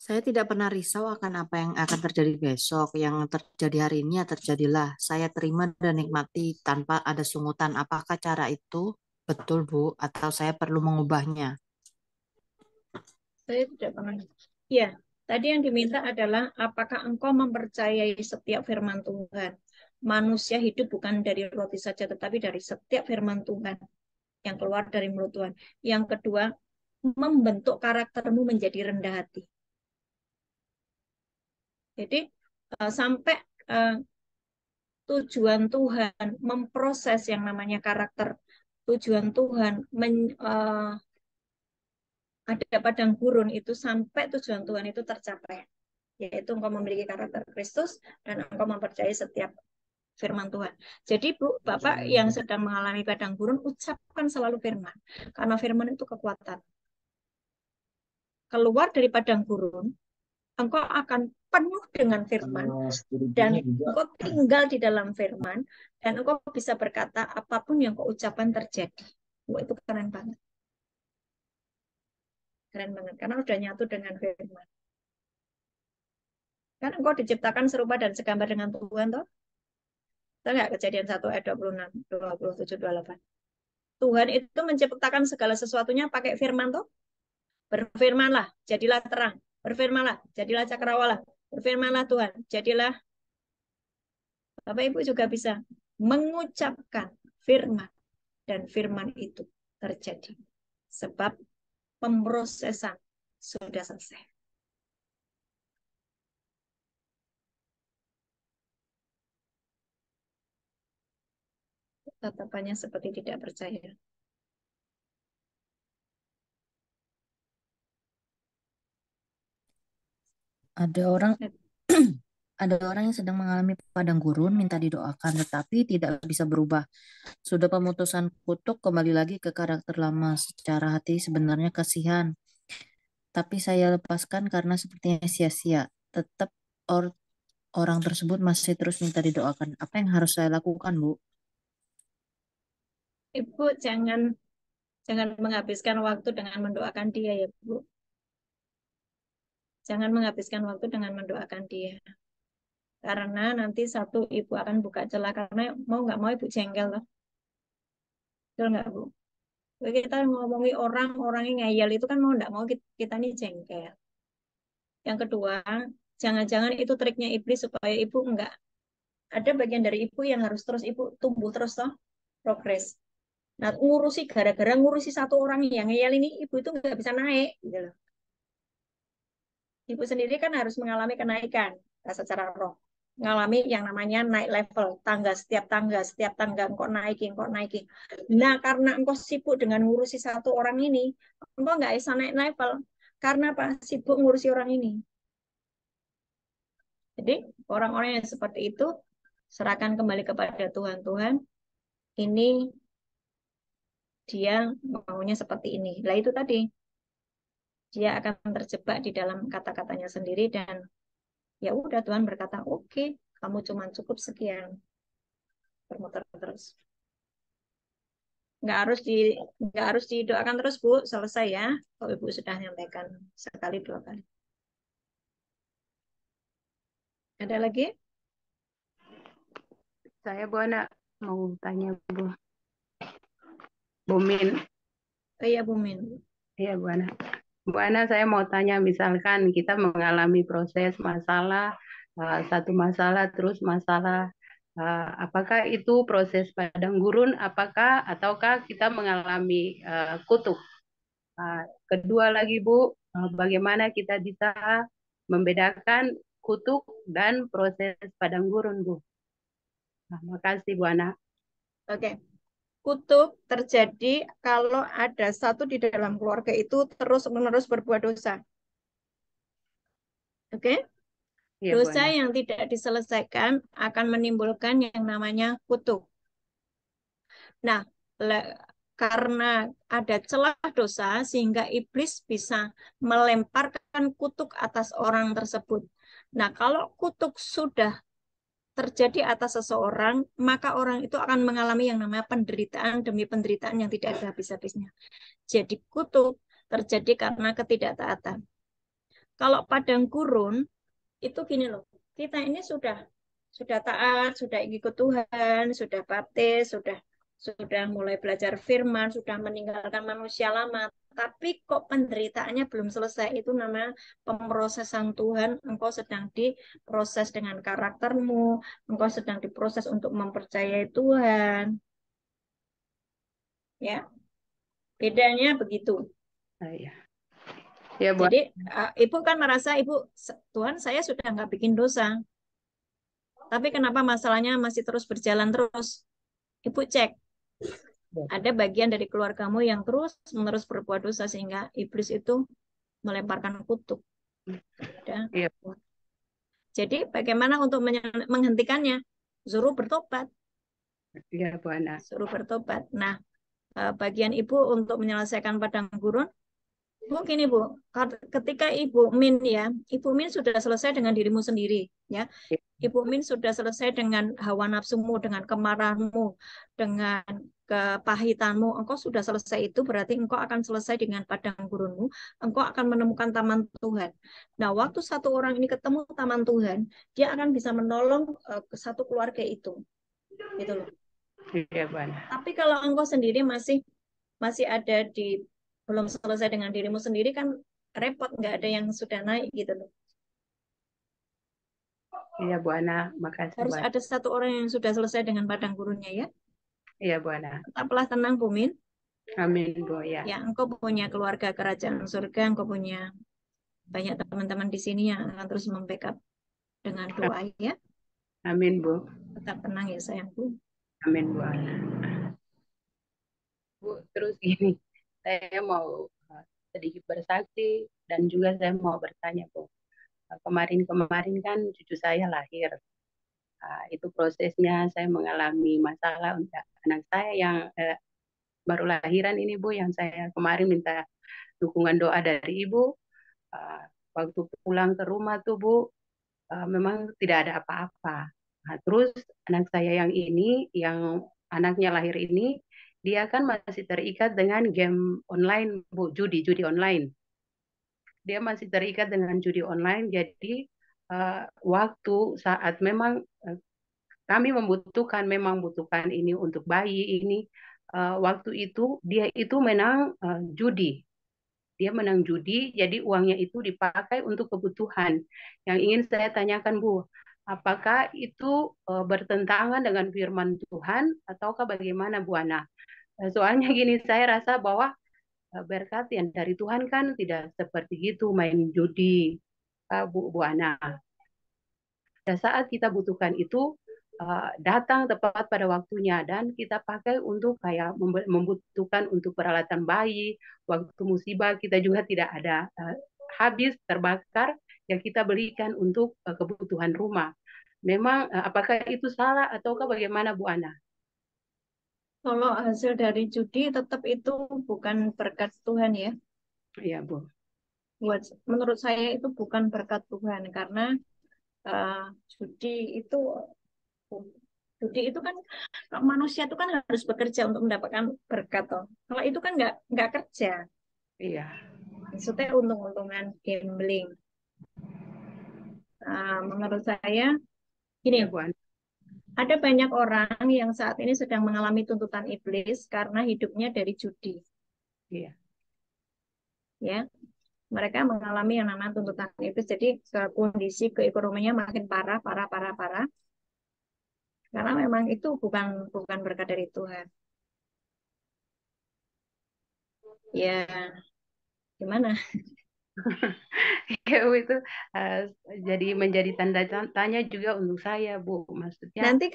Saya tidak pernah risau akan apa yang akan terjadi besok. Yang terjadi hari ini ya terjadilah. Saya terima dan nikmati tanpa ada sungutan. Apakah cara itu betul, Bu? Atau saya perlu mengubahnya? Saya tidak pernah. Ya, tadi yang diminta adalah apakah engkau mempercayai setiap firman Tuhan? Manusia hidup bukan dari roti saja, tetapi dari setiap firman Tuhan yang keluar dari mulut Tuhan. Yang kedua, membentuk karaktermu menjadi rendah hati. Jadi sampai eh, tujuan Tuhan memproses yang namanya karakter. Tujuan Tuhan ada padang gurun itu sampai tujuan Tuhan itu tercapai, yaitu engkau memiliki karakter Kristus dan engkau mempercayai setiap firman Tuhan. Jadi Bu, Bapak yang sedang mengalami padang gurun, ucapkan selalu firman. Karena firman itu kekuatan. Keluar dari padang gurun, engkau akan penuh dengan firman dan engkau tinggal di dalam firman dan engkau bisa berkata apapun yang kau ucapkan terjadi. Wah, itu keren banget. Keren banget karena udah nyatu dengan firman. Kan engkau diciptakan serupa dan segambar dengan Tuhan toh? Tahu nggak Kejadian 1 ayat 26, 27, 28. Tuhan itu menciptakan segala sesuatunya pakai firman toh? Berfirmanlah, jadilah terang. Berfirmanlah, jadilah cakrawala. Berfirmanlah Tuhan, jadilah. Bapak Ibu juga bisa mengucapkan firman dan firman itu terjadi. Sebab pemrosesan sudah selesai. Tatapannya seperti tidak percaya. Ada orang ada orang yang sedang mengalami padang gurun, minta didoakan, tetapi tidak bisa berubah. Sudah pemutusan kutuk, kembali lagi ke karakter lama. Secara hati sebenarnya kasihan, tapi saya lepaskan karena sepertinya sia-sia. Tetap or- orang tersebut masih terus minta didoakan. Apa yang harus saya lakukan, Bu? Ibu jangan jangan menghabiskan waktu dengan mendoakan dia ya Bu. Jangan menghabiskan waktu dengan mendoakan dia. Karena nanti satu ibu akan buka celah karena mau nggak mau ibu jengkel loh. Betul nggak Bu? Kita ngomongin orang yang ngeyel itu kan mau nggak mau kita nih jengkel. Yang kedua, jangan-jangan itu triknya iblis supaya ibu nggak ada bagian dari ibu yang harus terus ibu tumbuh terus toh progres. Nah, gara-gara ngurusi satu orang yang ngeyel ini, ibu itu nggak bisa naik, gitu loh. Ibu sendiri kan harus mengalami kenaikan secara roh, mengalami yang namanya naik level, setiap tangga engkau naiki. Nah, karena engkau sibuk dengan ngurusi satu orang ini, engkau nggak bisa naik level. Karena apa? Sibuk ngurusi orang ini. Jadi orang-orang yang seperti itu serahkan kembali kepada Tuhan. Tuhan, ini dia maunya seperti ini. Lah itu tadi, dia akan terjebak di dalam kata-katanya sendiri dan ya udah Tuhan berkata, oke, kamu cuma cukup sekian, bermuter terus. Nggak harus didoakan terus Bu, selesai ya. Kalau Ibu sudah nyampaikan sekali 2 kali. Ada lagi? Saya Bu Ana mau tanya Bu. Bu Min, Oh iya Bu Min. Iya, Bu Ana. Bu Ana, saya mau tanya, misalkan kita mengalami proses masalah, satu masalah terus masalah, apakah itu proses padang gurun, apakah ataukah kita mengalami kutuk? Kedua lagi, Bu, bagaimana kita bisa membedakan kutuk dan proses padang gurun, Bu? Nah, makasih, Bu Ana. Oke. Kutuk terjadi kalau ada satu di dalam keluarga itu terus-menerus berbuat dosa. Oke? Iya, Bu Dosa Ana. yang tidak diselesaikan akan menimbulkan yang namanya kutuk. Nah, karena ada celah dosa sehingga iblis bisa melemparkan kutuk atas orang tersebut. Nah, kalau kutuk sudah terjadi atas seseorang, maka orang itu akan mengalami yang namanya penderitaan demi penderitaan yang tidak ada habis-habisnya. Jadi kutuk terjadi karena ketidaktaatan. Kalau padang gurun itu gini loh, kita ini sudah taat, sudah ikut Tuhan, sudah baptis, sudah mulai belajar firman, sudah meninggalkan manusia lama, tapi kok penderitaannya belum selesai. Itu namanya pemrosesan Tuhan. Engkau sedang diproses dengan karaktermu, engkau sedang diproses untuk mempercayai Tuhan. Ya, bedanya begitu. Iya. Ya, Bu. Jadi ibu kan merasa Tuhan saya sudah nggak bikin dosa, tapi kenapa masalahnya masih terus berjalan terus? Ibu cek, ada bagian dari keluargamu yang terus menerus berbuat dosa sehingga iblis itu melemparkan kutuk. Ya. Iya, Jadi bagaimana untuk menghentikannya? Suruh bertobat, iya, Bu Ana. suruh bertobat. Nah, bagian ibu untuk menyelesaikan padang gurun, mungkin ibu, ketika ibu Min ya, ibu Min sudah selesai dengan dirimu sendiri, ya. Ibu Min sudah selesai dengan hawa nafsumu, dengan kemarahanmu, dengan kepahitanmu. Engkau sudah selesai itu, berarti engkau akan selesai dengan padang gurunmu. Engkau akan menemukan taman Tuhan. Nah, waktu satu orang ini ketemu taman Tuhan, dia akan bisa menolong satu keluarga itu. Gitu loh. Iya, Bu Ana. Tapi kalau engkau sendiri masih ada belum selesai dengan dirimu sendiri kan repot, nggak ada yang sudah naik gitu loh. Iya, Bu Ana. Makasih, Bu Harus Ana. ada satu orang yang sudah selesai dengan padang gurunnya ya. Iya, Bu Ana. Tetaplah tenang, Bumin. Amin, Bu. Ya. Ya, engkau punya keluarga kerajaan surga, engkau punya banyak teman-teman di sini yang akan terus membackup dengan doa ya. Amin, Bu. Tetap tenang ya sayangku. Amin, Bu Ana. Bu, terus gini, saya mau sedikit bersaksi dan juga saya mau bertanya, Bu. Kemarin-kemarin kan cucu saya lahir. Itu prosesnya saya mengalami masalah untuk anak saya yang baru lahiran ini, Bu, yang saya kemarin minta dukungan doa dari Ibu. Uh, Waktu pulang ke rumah tuh, Bu, memang tidak ada apa-apa. Nah, terus anak saya yang ini, yang anaknya lahir ini, dia kan masih terikat dengan game online, Bu, judi online. Dia masih terikat dengan judi online, jadi waktu saat memang kami memang butuhkan ini untuk bayi ini, waktu itu dia itu menang judi. Dia menang judi, jadi uangnya itu dipakai untuk kebutuhan. Yang ingin saya tanyakan, Bu, apakah itu bertentangan dengan firman Tuhan ataukah bagaimana, Bu Ana? Soalnya gini, saya rasa bahwa berkat yang dari Tuhan kan tidak seperti itu main judi, Bu Ana. Pada saat kita butuhkan itu datang tepat pada waktunya dan kita pakai untuk kayak membutuhkan untuk peralatan bayi, waktu musibah kita juga tidak ada habis terbakar yang kita belikan untuk kebutuhan rumah. Memang apakah itu salah ataukah bagaimana, Bu Ana? Kalau hasil dari judi tetap itu bukan berkat Tuhan ya. Iya, Bu. Menurut saya itu bukan berkat Tuhan karena uh, judi itu judi itu kan manusia itu kan harus bekerja untuk mendapatkan berkat toh. Kalau itu kan nggak kerja. Iya. Maksudnya untung-untungan gambling. Menurut saya gini, Iya, Bu Ana. ada banyak orang yang saat ini sedang mengalami tuntutan iblis karena hidupnya dari judi. Iya. ya. Mereka mengalami yang namanya tuntutan iblis. Jadi kondisi keekonominya makin parah, parah, parah, parah. Karena memang itu bukan bukan berkat dari Tuhan. Ya, gimana? Ya, Bu, itu eh, jadi menjadi tanda tanya juga untuk saya, Bu. Maksudnya, Nanti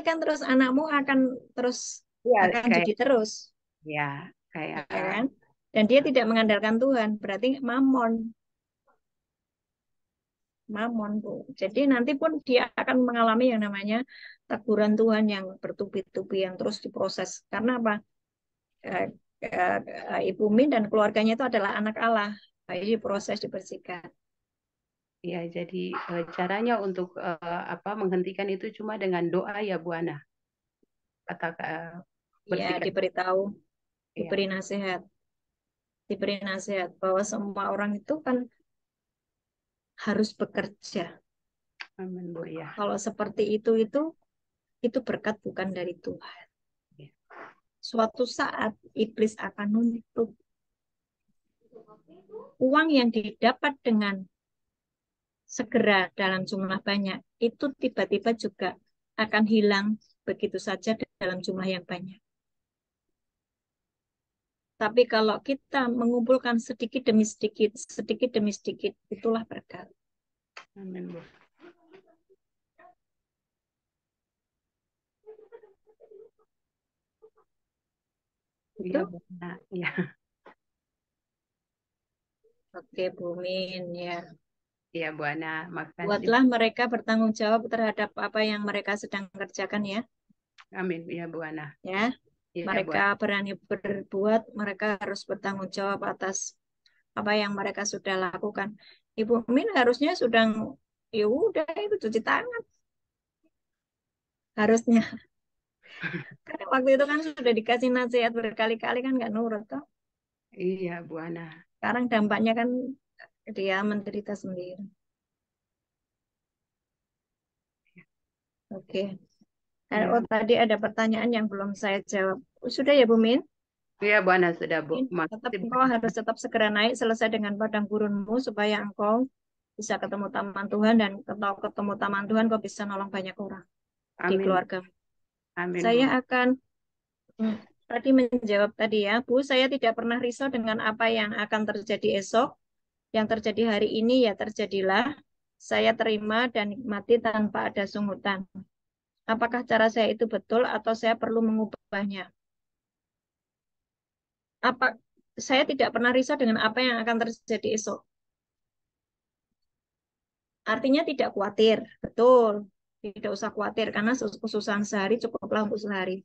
kan terus anakmu akan terus ya akan kayak judi terus, ya kayak ya kan? Dan dia tidak mengandalkan Tuhan, berarti mamon, mamon, Bu. Jadi nanti pun dia akan mengalami yang namanya teguran Tuhan yang bertubi-tubi yang terus diproses. Karena apa? Eh, Ibu Min dan keluarganya itu adalah anak Allah. Jadi diproses, dibersihkan. ya jadi caranya untuk apa menghentikan itu cuma dengan doa ya, Bu Ana. Kata Ya, bersihkan. diberitahu, Ya, diberi nasihat bahwa semua orang itu kan harus bekerja. amin, Bu ya. Kalau seperti itu berkat bukan dari Tuhan. Ya. Suatu saat iblis akan nuntut uang yang didapat dengan segera dalam jumlah banyak, itu tiba-tiba juga akan hilang begitu saja dalam jumlah yang banyak. Tapi kalau kita mengumpulkan sedikit demi sedikit, itulah berkat. Amin, Bu. Iya, Itu Bu Ana. Ya, oke, Bu Min, ya. iya, Bu Ana. Makasih. Buatlah mereka bertanggung jawab terhadap apa yang mereka sedang kerjakan ya. Amin, ya, Bu Ana. Ya, Iya, Bu mereka Ana. berani berbuat, mereka harus bertanggung jawab atas apa yang mereka sudah lakukan. Ibu Min harusnya sudah, ya udah itu cuci tangan harusnya. Karena waktu itu kan sudah dikasih nasihat berkali-kali kan nggak nurut toh. Iya, Bu Ana. Sekarang dampaknya kan dia menderita sendiri. Oke. Oh, Iya. tadi ada pertanyaan yang belum saya jawab. Sudah ya Bu Min? Iya, Bu Ana sudah, Bu. Tetap Makasih. engkau harus tetap segera naik selesai dengan padang gurunmu supaya engkau bisa ketemu taman Tuhan dan kalau ketemu taman Tuhan kau bisa nolong banyak orang di Amin. keluarga. Amin, Saya Bu. akan tadi menjawab tadi ya, Bu, saya tidak pernah risau dengan apa yang akan terjadi esok. Yang terjadi hari ini ya terjadilah. Saya terima dan nikmati tanpa ada sungutan. Apakah cara saya itu betul atau saya perlu mengubahnya? Apa saya tidak pernah risau dengan apa yang akan terjadi esok? Artinya tidak khawatir, betul. Tidak usah khawatir karena kesusahan sehari cukuplah untuk sehari.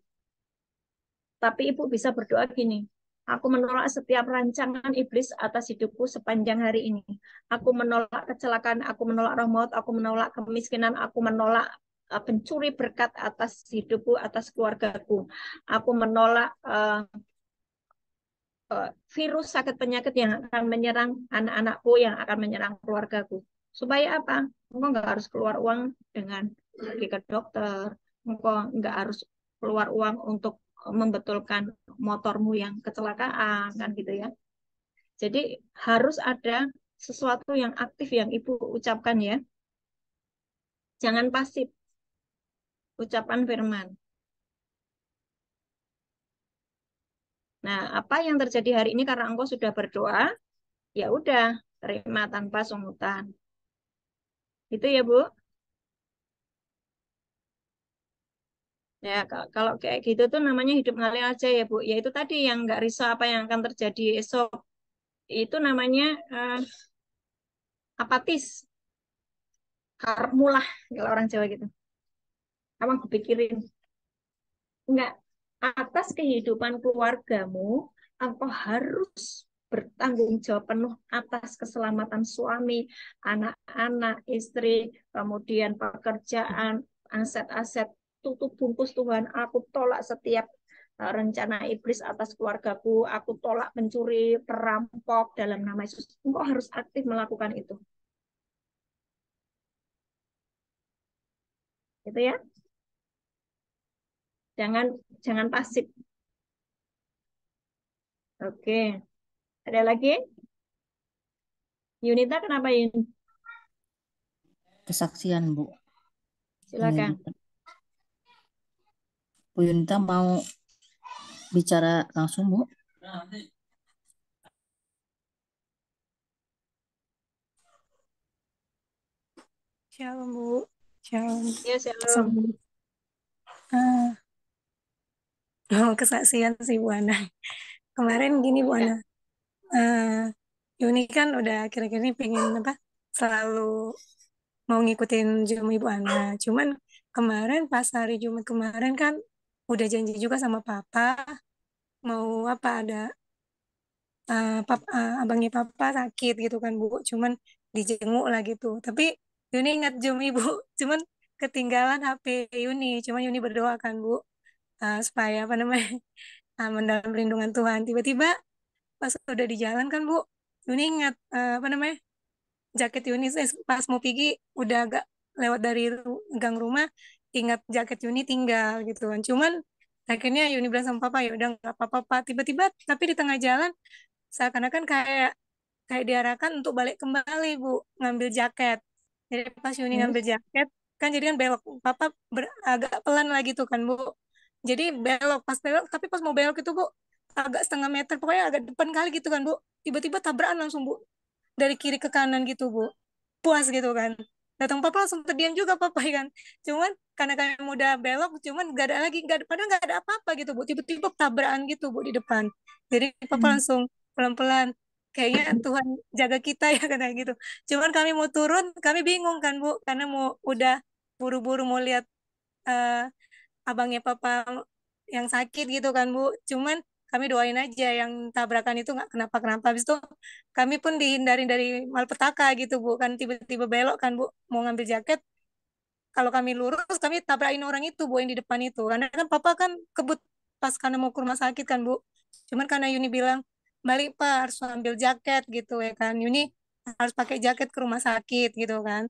Tapi ibu bisa berdoa gini, aku menolak setiap rancangan iblis atas hidupku sepanjang hari ini. Aku menolak kecelakaan, aku menolak roh maut, aku menolak kemiskinan, aku menolak pencuri berkat atas hidupku, atas keluargaku. Aku menolak virus sakit penyakit yang akan menyerang anak-anakku, yang akan menyerang keluargaku. Supaya apa? Engkau nggak harus keluar uang dengan pergi ke dokter. Engkau nggak harus keluar uang untuk membetulkan motormu yang kecelakaan, kan gitu ya. Jadi harus ada sesuatu yang aktif yang Ibu ucapkan ya. Jangan pasif, ucapan firman. Nah, apa yang terjadi hari ini karena engkau sudah berdoa, ya udah, terima tanpa sungutan. Itu ya, Bu. Ya, kalau kayak gitu tuh namanya hidup ngalir aja ya, Bu. Ya itu tadi yang nggak risau apa yang akan terjadi esok. Itu namanya apatis, harap mulah kalau orang Jawa gitu. Apa kepikirin? Enggak. Atas kehidupan keluargamu, engkau harus bertanggung jawab penuh atas keselamatan suami, anak-anak, istri, kemudian pekerjaan, aset-aset. Tutup bungkus Tuhan, aku tolak setiap rencana iblis atas keluargaku, aku tolak pencuri, perampok dalam nama Yesus. Engkau harus aktif melakukan itu. Gitu ya. Jangan jangan pasif. Oke. Ada lagi? Yunita kenapa Yun? Kesaksian, Bu. Silakan. Bu Yunita mau bicara langsung, Bu? Shalom Bu, shalom. Ya, shalom. Assalamualaikum. Mau kesaksian sih Bu Ana. Kemarin gini Bu Ya. Ana, eh, Yuni kan udah akhir-akhir ini pengen apa? Selalu mau ngikutin Zoom Ibu Ana. Cuman kemarin pas hari Jumat kemarin kan udah janji juga sama Papa mau apa ada abangnya Papa sakit gitu kan Bu. Cuman dijenguk lah gitu. Tapi Yuni ingat Zoom Ibu, cuman ketinggalan HP Yuni. Cuman Yuni berdoa kan Bu, supaya apa namanya mendalam perlindungan Tuhan. Tiba-tiba pas udah di jalan kan Bu, Yuni ingat apa namanya jaket Yuni pas mau pergi udah agak lewat dari gang rumah, ingat jaket Yuni tinggal gitu kan. Cuman akhirnya Yuni bilang sama Papa ya udah nggak apa-apa Pak. Tiba-tiba tapi di tengah jalan seakan-akan kayak kayak diarahkan untuk balik kembali Bu ngambil jaket. Jadi pas Yuni ngambil Terus? jaket kan jadi kan belok Papa agak pelan lagi tuh kan Bu. Jadi belok pas belok tapi pas mau belok itu Bu agak setengah meter pokoknya agak depan kali gitu kan Bu. Tiba-tiba tabrakan langsung Bu dari kiri ke kanan gitu Bu. Puas gitu kan. Datang Papa langsung terdiam juga Papa kan. Cuman karena kami udah belok cuman gak ada lagi gak ada, padahal gak ada apa-apa gitu Bu. Tiba-tiba tabrakan gitu Bu di depan. Jadi Papa langsung pelan-pelan kayaknya Tuhan jaga kita ya katanya gitu. Cuman kami mau turun, kami bingung kan Bu, karena mau udah buru-buru mau lihat eh, abangnya Papa yang sakit gitu kan Bu. Cuman kami doain aja yang tabrakan itu nggak kenapa-kenapa. Habis itu kami pun dihindari dari malpetaka gitu Bu. Kan tiba-tiba belok kan Bu, mau ngambil jaket. Kalau kami lurus, kami tabrakin orang itu Bu yang di depan itu. Karena kan Papa kan kebut pas karena mau ke rumah sakit kan Bu. Cuman karena Yuni bilang, balik Pak harus ambil jaket gitu ya kan. Yuni harus pakai jaket ke rumah sakit gitu kan.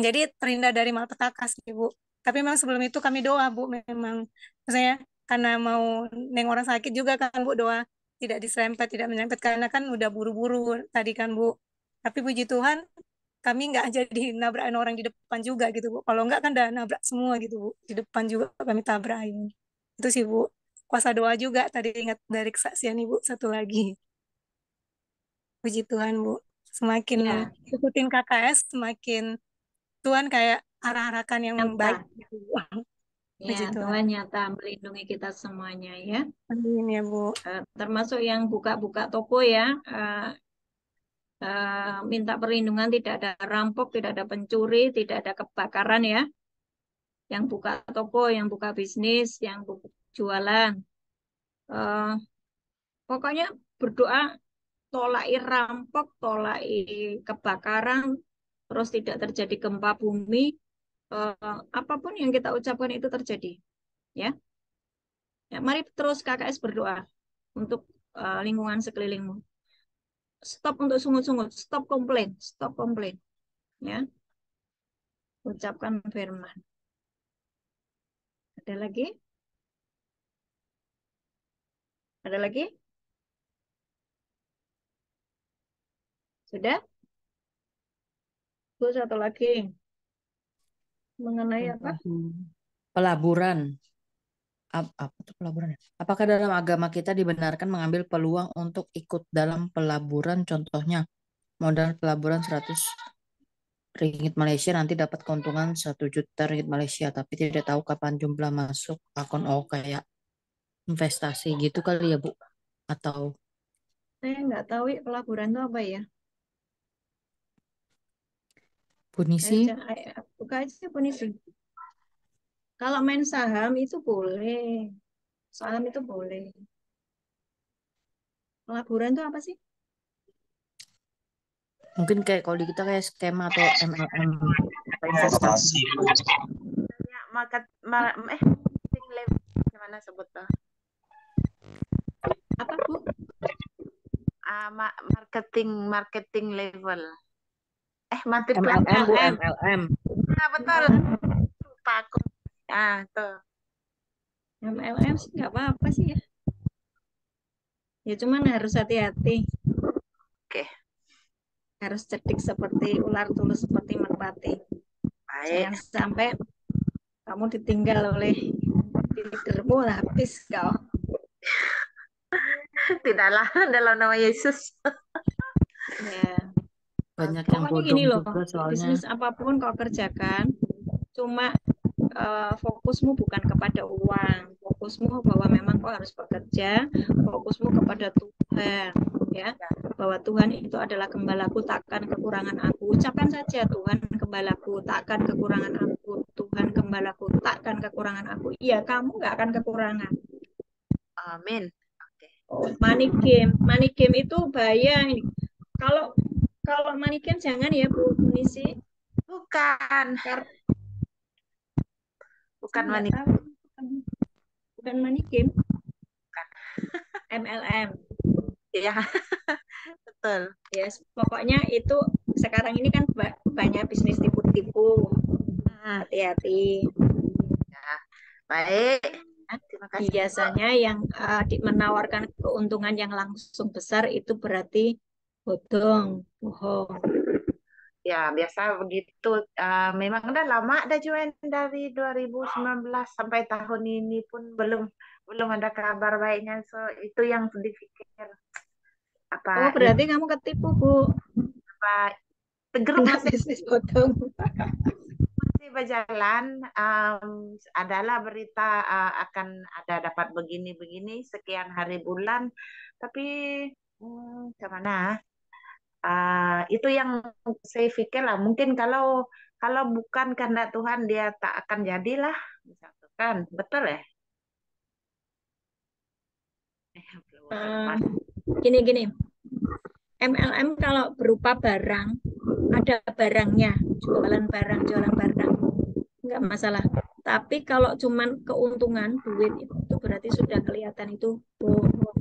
Jadi terhindar dari malapetaka sih Bu. Tapi memang sebelum itu kami doa Bu, memang maksudnya karena mau neng orang sakit juga kan Bu doa tidak diserempet, tidak menyerempet karena kan udah buru-buru tadi kan Bu. Tapi puji Tuhan kami nggak jadi nabrakin orang di depan juga gitu Bu. Kalau nggak kan udah nabrak semua gitu Bu. Di depan juga kami tabrakin. Itu sih Bu. Kuasa doa juga tadi ingat dari kesaksian Ibu satu lagi. Puji Tuhan Bu. Semakin Ya, ikutin KKS semakin Tuhan kayak arah-arahkan yang baik nyata. gitu. Ya, Puji Tuhan. Tuhan nyata melindungi kita semuanya ya. Amin ya Bu. Termasuk yang buka-buka toko ya. Minta perlindungan, tidak ada rampok, tidak ada pencuri, tidak ada kebakaran ya. Yang buka toko, yang buka bisnis, yang buka jualan. Eh, Pokoknya berdoa tolaki rampok, tolaki kebakaran, terus tidak terjadi gempa bumi. Apapun yang kita ucapkan itu terjadi. Ya, ya mari terus KKS berdoa untuk lingkungan sekelilingmu. Stop untuk sungut-sungut, stop komplain, stop komplain. Ya, ucapkan firman. Ada lagi? Ada lagi? Sudah? Bu, satu lagi. Mengenai apa? Pelaburan. Apa itu pelaburan? Apakah dalam agama kita dibenarkan mengambil peluang untuk ikut dalam pelaburan? Contohnya, modal pelaburan 100 ringgit Malaysia nanti dapat keuntungan 1 juta ringgit Malaysia, tapi tidak tahu kapan jumlah masuk akun. Oh, kayak investasi gitu kali ya, Bu? Atau Saya nggak tahu ya, pelaburan itu apa ya. punisi? Buka aja punisi. Kalau main saham itu boleh. Saham itu boleh. Pelaburan itu apa sih? Mungkin kayak kalau di kita kayak skema atau MLM atau investasi gitu. Ya, marketing level gimana sebutnya? Apa, Bu? Marketing level. Marketplace. MLM, Bu, MLM. MLM. Nah, betul. Lupa aku. Tuh. MLM sih nggak apa-apa sih ya. Ya cuman harus hati-hati. Harus cerdik seperti ular, tulus seperti merpati. Baik. Jangan sampai kamu ditinggal oleh leadermu, habis kau. Tidaklah dalam nama Yesus. Ya, Banyak yang pokoknya bodong gini loh, juga soalnya. bisnis apapun kau kerjakan, cuma fokusmu bukan kepada uang, fokusmu bahwa memang kau harus bekerja, fokusmu kepada Tuhan, ya, bahwa Tuhan itu adalah gembalaku, takkan kekurangan aku. Ucapkan saja, Tuhan gembalaku, takkan kekurangan aku. Tuhan gembalaku, takkan kekurangan aku. Iya, kamu nggak akan kekurangan. Amin. Oke. Oh, money game itu bahaya ini. Kalau kalau money game jangan ya Bu Nisi. Bukan Karena bukan nggak wanita. tahu. Bukan money game, MLM. Ya, betul. Yes, pokoknya itu sekarang ini kan banyak bisnis tipu-tipu. Hmm, Hati-hati. ya. Baik. Terima kasih. Biasanya yang menawarkan keuntungan yang langsung besar itu berarti bohong. Ya, biasa begitu. Memang udah lama dah Juan, dari 2019 sampai tahun ini pun belum ada kabar baiknya. So, itu yang dipikir apa Oh, berarti kamu ketipu, Bu. apa grup Kena masih bisnis bodong. berjalan. Adalah berita akan ada dapat begini-begini sekian hari bulan, tapi kemana? Itu yang saya pikir lah. Mungkin kalau bukan karena Tuhan dia tak akan jadilah, misalkan, betul ya? Gini. MLM kalau berupa barang, ada barangnya, jualan barang, nggak masalah. Tapi kalau cuman keuntungan, duit, itu berarti sudah kelihatan itu bohong.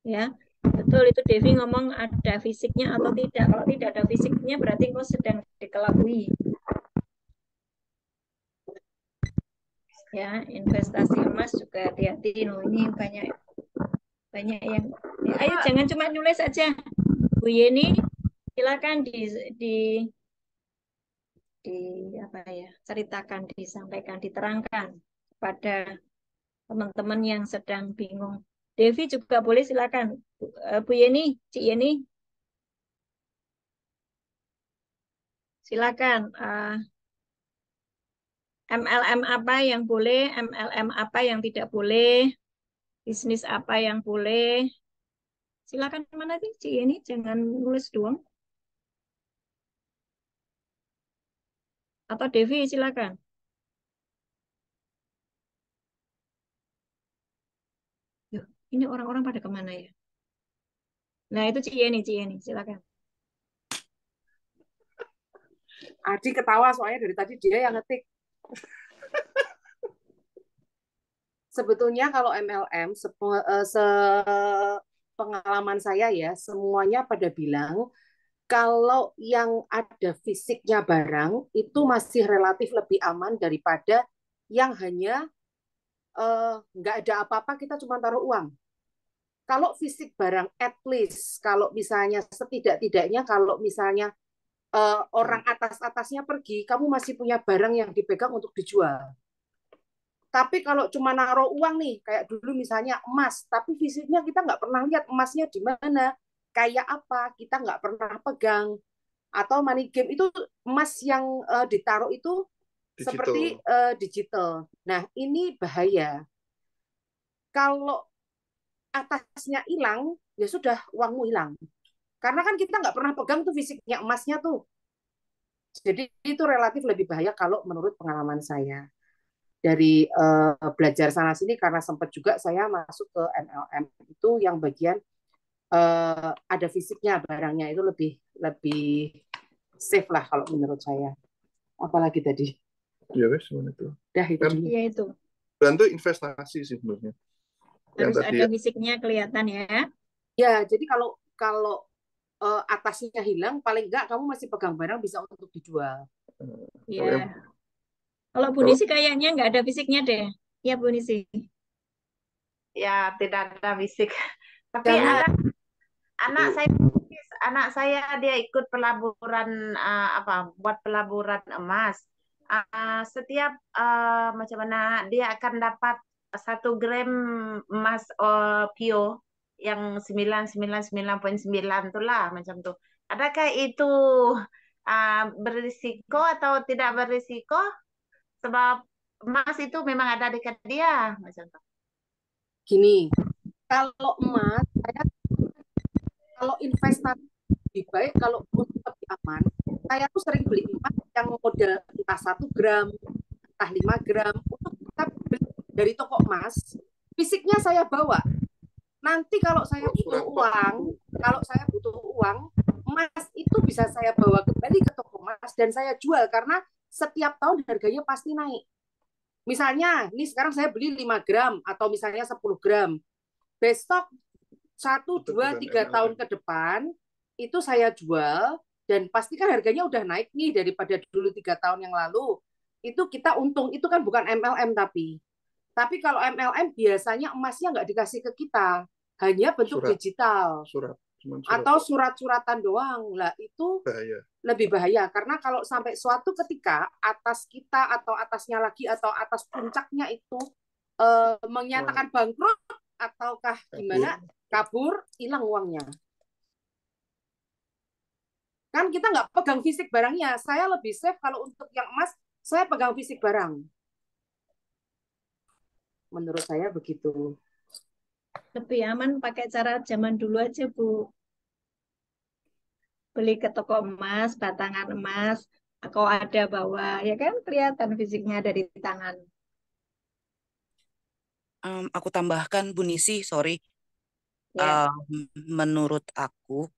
Ya, betul itu Devi ngomong ada fisiknya atau tidak. Kalau tidak ada fisiknya berarti kau sedang dikelabui. Ya, investasi emas juga hati-hati. Ini banyak yang ayo jangan cuma nulis aja. Bu Yeni, silakan di apa ya, ceritakan, disampaikan, diterangkan kepada teman-teman yang sedang bingung. Devi juga boleh, silakan. Bu Yeni, Cik Yeni, silakan. MLM apa yang boleh, MLM apa yang tidak boleh, bisnis apa yang boleh. Silakan, mana sih Cik Yeni, jangan nulis doang. Atau Devi, silakan. Yuh, ini orang-orang pada kemana ya? Nah, itu Cik Yeni, silakan. Adi ketawa soalnya dari tadi dia yang ngetik. Sebetulnya kalau MLM, pengalaman saya ya, semuanya pada bilang kalau yang ada fisiknya barang itu masih relatif lebih aman daripada yang hanya nggak ada apa-apa, kita cuma taruh uang. Kalau fisik barang, at least kalau misalnya setidak-tidaknya kalau misalnya orang atas-atasnya pergi, kamu masih punya barang yang dipegang untuk dijual. Tapi kalau cuma naruh uang nih, kayak dulu misalnya emas, tapi fisiknya kita nggak pernah lihat emasnya di mana, kayak apa, kita nggak pernah pegang. Atau money game itu emas yang ditaruh itu Digital. seperti digital. Nah, ini bahaya. Kalau atasnya hilang, ya sudah, uangmu hilang. Karena kan kita nggak pernah pegang tuh fisiknya emasnya tuh. Jadi itu relatif lebih bahaya kalau menurut pengalaman saya. Dari belajar sana sini karena sempat juga saya masuk ke MLM itu yang bagian ada fisiknya barangnya itu lebih safe lah kalau menurut saya. Apalagi tadi. Ya wes semuanya itu. Dah itu Kan dulu. Iya itu. dan itu investasi sih sebenarnya. Yang Harus tadi ada fisiknya kelihatan ya. Ya, jadi kalau atasnya hilang, paling enggak kamu masih pegang barang bisa untuk dijual. Iya. Kalau Bu Nisi kayaknya nggak ada fisiknya deh. Ya Bu Nisi. Ya, tidak ada fisik. Tapi Jangan. ada anak saya anak saya dia ikut pelaburan buat pelaburan emas. Setiap macam mana dia akan dapat 1 gram emas pio yang 99,9 itulah macam tuh. Adakah itu berisiko atau tidak berisiko? Sebab emas itu memang ada dekat dia macam tuh. Gini, kalau emas, kalau investasi lebih baik, kalau untuk lebih aman, saya tuh sering beli emas yang model entah 1 gram, entah 5 gram, untuk kita beli dari toko emas, fisiknya saya bawa. Nanti kalau saya butuh uang, emas itu bisa saya bawa kembali ke toko emas dan saya jual karena setiap tahun harganya pasti naik. Misalnya, ini sekarang saya beli 5 gram atau misalnya 10 gram. Besok 1, 2, 3 tahun ke depan itu saya jual dan pastikan harganya udah naik nih daripada dulu 3 tahun yang lalu. Itu kita untung, itu kan bukan MLM tapi. Tapi kalau MLM biasanya emasnya nggak dikasih ke kita, hanya bentuk digital. Atau surat-suratan doang. Lah itu lebih bahaya karena kalau sampai suatu ketika atas kita atau atasnya lagi atau atas puncaknya itu menyatakan bangkrut ataukah gimana, kabur, hilang uangnya. Kan kita nggak pegang fisik barangnya. Saya lebih safe kalau untuk yang emas, saya pegang fisik barang. Menurut saya begitu. Lebih aman pakai cara zaman dulu aja, Bu. Beli ke toko emas, batangan emas, kalau ada bawa, ya kan kelihatan fisiknya dari tangan. Aku tambahkan, Bu Nisi, sorry. Ya. Menurut aku,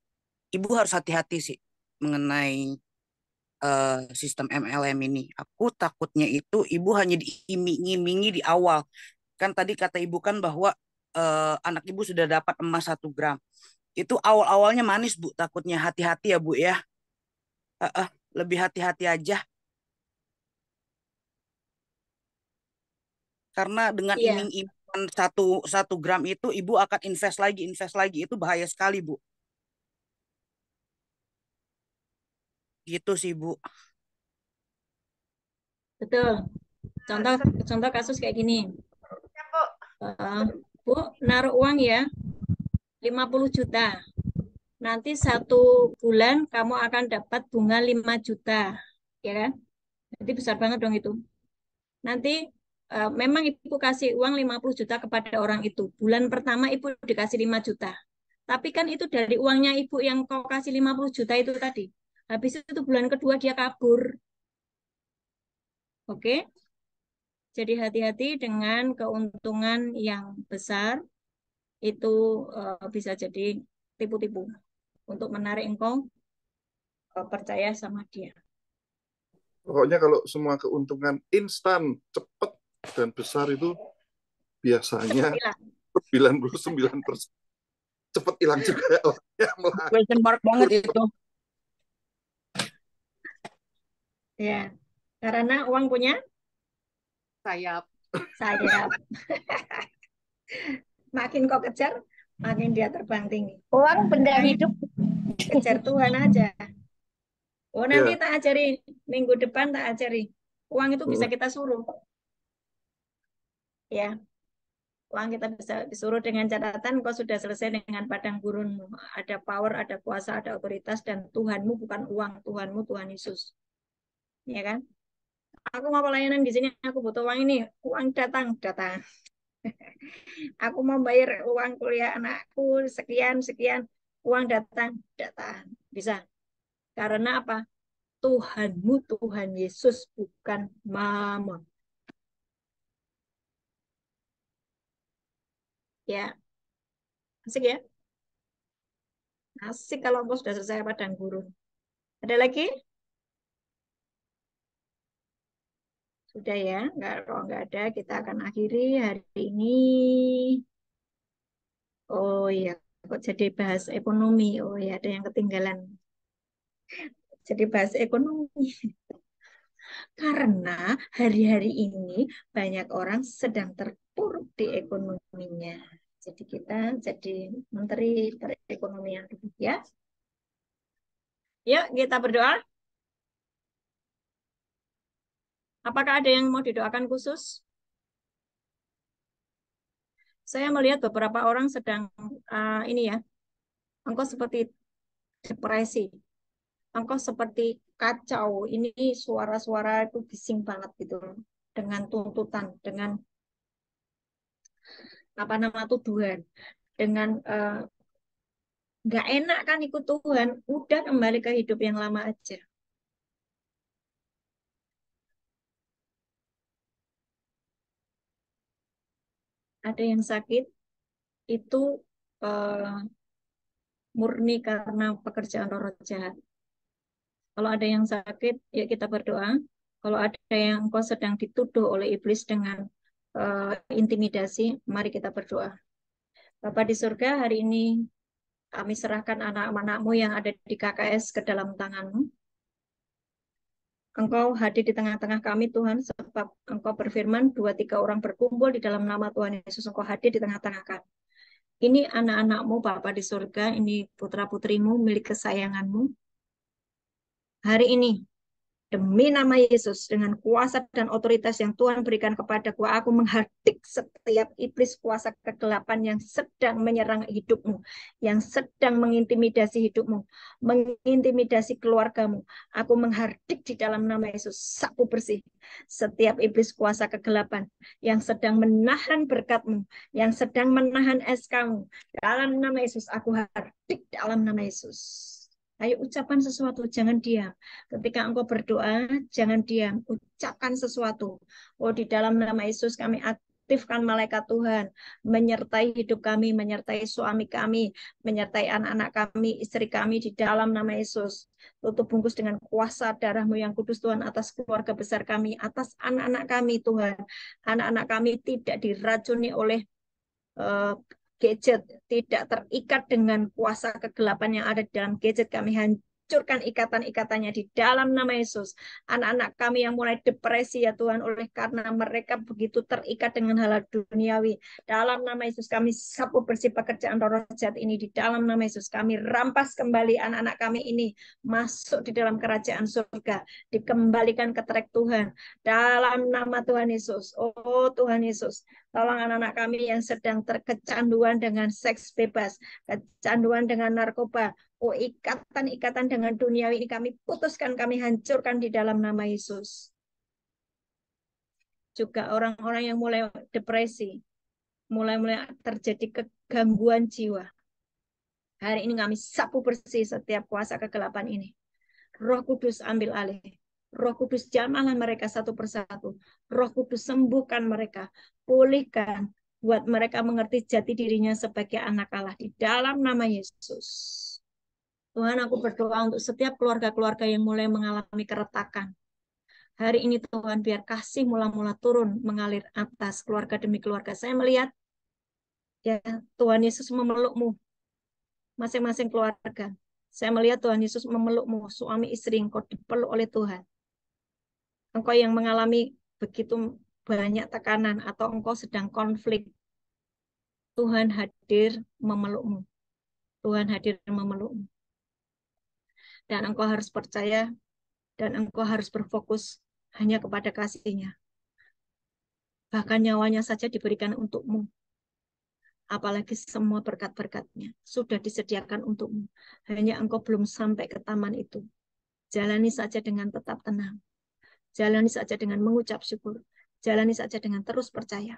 Ibu harus hati-hati sih mengenai sistem MLM ini. Aku takutnya itu Ibu hanya diiming-imingi di awal. Kan tadi kata Ibu kan bahwa anak Ibu sudah dapat emas 1 gram. Itu awal-awalnya manis, Bu. Takutnya hati-hati ya, Bu ya. Lebih hati-hati aja. Karena dengan iming-imingan 1 gram itu, Ibu akan invest lagi. Itu bahaya sekali, Bu. Gitu sih, Bu. Betul. Contoh kasus kayak gini. Bu, naruh uang ya, 50 juta. Nanti 1 bulan kamu akan dapat bunga 5 juta. Ya kan? Jadi besar banget dong itu. Nanti memang Ibu kasih uang 50 juta kepada orang itu. Bulan pertama Ibu dikasih 5 juta. Tapi kan itu dari uangnya Ibu yang kau kasih 50 juta itu tadi. Habis itu bulan kedua dia kabur. Oke? Jadi hati-hati dengan keuntungan yang besar. Itu bisa jadi tipu-tipu untuk menarik engkau percaya sama dia. Pokoknya kalau semua keuntungan instan, cepat, dan besar itu biasanya 99% cepat hilang juga. Question mark banget itu. Ya, karena uang punya sayap. Makin kau kejar, makin dia terbang tinggi. Uang benda hidup. Kejar Tuhan aja. Oh, nanti tak ajari, minggu depan tak ajari. Uang itu bisa kita suruh. Ya, uang kita bisa disuruh dengan catatan kau sudah selesai dengan padang gurunmu. Ada power, ada kuasa, ada otoritas, dan Tuhanmu bukan uang. Tuhanmu Tuhan Yesus. Ya kan? Aku mau pelayanan di sini, aku butuh uang ini. Uang datang. Aku mau bayar uang kuliah anakku, sekian. Uang datang. Bisa. Karena apa? Tuhanmu Tuhan Yesus, bukan mamon. Ya. Asik ya? Asik kalau engkau sudah selesai padang gurun. Ada lagi? Sudah ya? Kalau nggak ada, kita akan akhiri hari ini. Oh iya, kok jadi bahas ekonomi? Oh ya, ada yang ketinggalan. Jadi bahas ekonomi. Karena hari-hari ini banyak orang sedang terpuruk di ekonominya. Jadi kita jadi menteri perekonomian dulu ya. Yuk kita berdoa. Apakah ada yang mau didoakan khusus? Saya melihat beberapa orang sedang ini ya, engkau seperti depresi, engkau seperti kacau. Ini suara-suara itu bising banget gitu, dengan tuntutan, dengan apa nama tuduhan, dengan nggak enak kan ikut Tuhan, udah kembali ke hidup yang lama aja. Ada yang sakit itu murni karena pekerjaan roh jahat. Kalau ada yang sakit, ya kita berdoa. Kalau ada yang engkau sedang dituduh oleh iblis dengan intimidasi, mari kita berdoa. Bapa di surga, hari ini kami serahkan anak-anakmu yang ada di KKS ke dalam tangan-Mu. Engkau hadir di tengah-tengah kami, Tuhan, sebab Engkau berfirman, 2-3 orang berkumpul di dalam nama Tuhan Yesus, Engkau hadir di tengah-tengah kami. Ini anak-anakmu, Bapa di surga, ini putra-putrimu, milik kesayanganmu. Hari ini, demi nama Yesus, dengan kuasa dan otoritas yang Tuhan berikan kepadaku, aku menghardik setiap iblis kuasa kegelapan yang sedang menyerang hidupmu, yang sedang mengintimidasi hidupmu, mengintimidasi keluargamu. Aku menghardik di dalam nama Yesus, sapu bersih setiap iblis kuasa kegelapan yang sedang menahan berkatmu, yang sedang menahan SK-mu. Dalam nama Yesus, aku hardik dalam nama Yesus. Ayo ucapkan sesuatu, jangan diam. Ketika engkau berdoa, jangan diam. Ucapkan sesuatu. Oh, di dalam nama Yesus kami aktifkan malaikat Tuhan. Menyertai hidup kami, menyertai suami kami, menyertai anak-anak kami, istri kami di dalam nama Yesus. Tutup bungkus dengan kuasa darah-Mu yang kudus Tuhan atas keluarga besar kami, atas anak-anak kami Tuhan. Anak-anak kami tidak diracuni oleh gadget, tidak terikat dengan kuasa kegelapan yang ada di dalam gadget. Kami hancurkan ikatan-ikatannya di dalam nama Yesus. Anak-anak kami yang mulai depresi ya Tuhan, oleh karena mereka begitu terikat dengan hal duniawi. Dalam nama Yesus kami sapu bersih pekerjaan roh jahat ini. Di dalam nama Yesus kami rampas kembali anak-anak kami ini masuk di dalam kerajaan surga. Dikembalikan ke track Tuhan. Dalam nama Tuhan Yesus. Oh Tuhan Yesus, tolong anak-anak kami yang sedang terkecanduan dengan seks bebas, kecanduan dengan narkoba. Oh, ikatan-ikatan dengan duniawi ini kami putuskan, kami hancurkan di dalam nama Yesus. Juga orang-orang yang mulai depresi, mulai terjadi kegangguan jiwa. Hari ini kami sapu bersih setiap kuasa kegelapan ini. Roh Kudus ambil alih. Roh Kudus jamahlah mereka satu persatu. Roh Kudus sembuhkan mereka. Pulihkan. Buat mereka mengerti jati dirinya sebagai anak Allah. Di dalam nama Yesus. Tuhan, aku berdoa untuk setiap keluarga-keluarga yang mulai mengalami keretakan. Hari ini Tuhan, biar kasih mula-mula turun mengalir atas keluarga demi keluarga. Saya melihat ya Tuhan Yesus memelukmu. Masing-masing keluarga. Saya melihat Tuhan Yesus memelukmu, suami istri engkau dipeluk oleh Tuhan. Engkau yang mengalami begitu banyak tekanan atau engkau sedang konflik, Tuhan hadir memelukmu. Tuhan hadir memelukmu. Dan engkau harus percaya dan engkau harus berfokus hanya kepada kasih-Nya. Bahkan nyawanya saja diberikan untukmu. Apalagi semua berkat-berkat-Nya sudah disediakan untukmu. Hanya engkau belum sampai ke taman itu. Jalani saja dengan tetap tenang. Jalani saja dengan mengucap syukur. Jalani saja dengan terus percaya.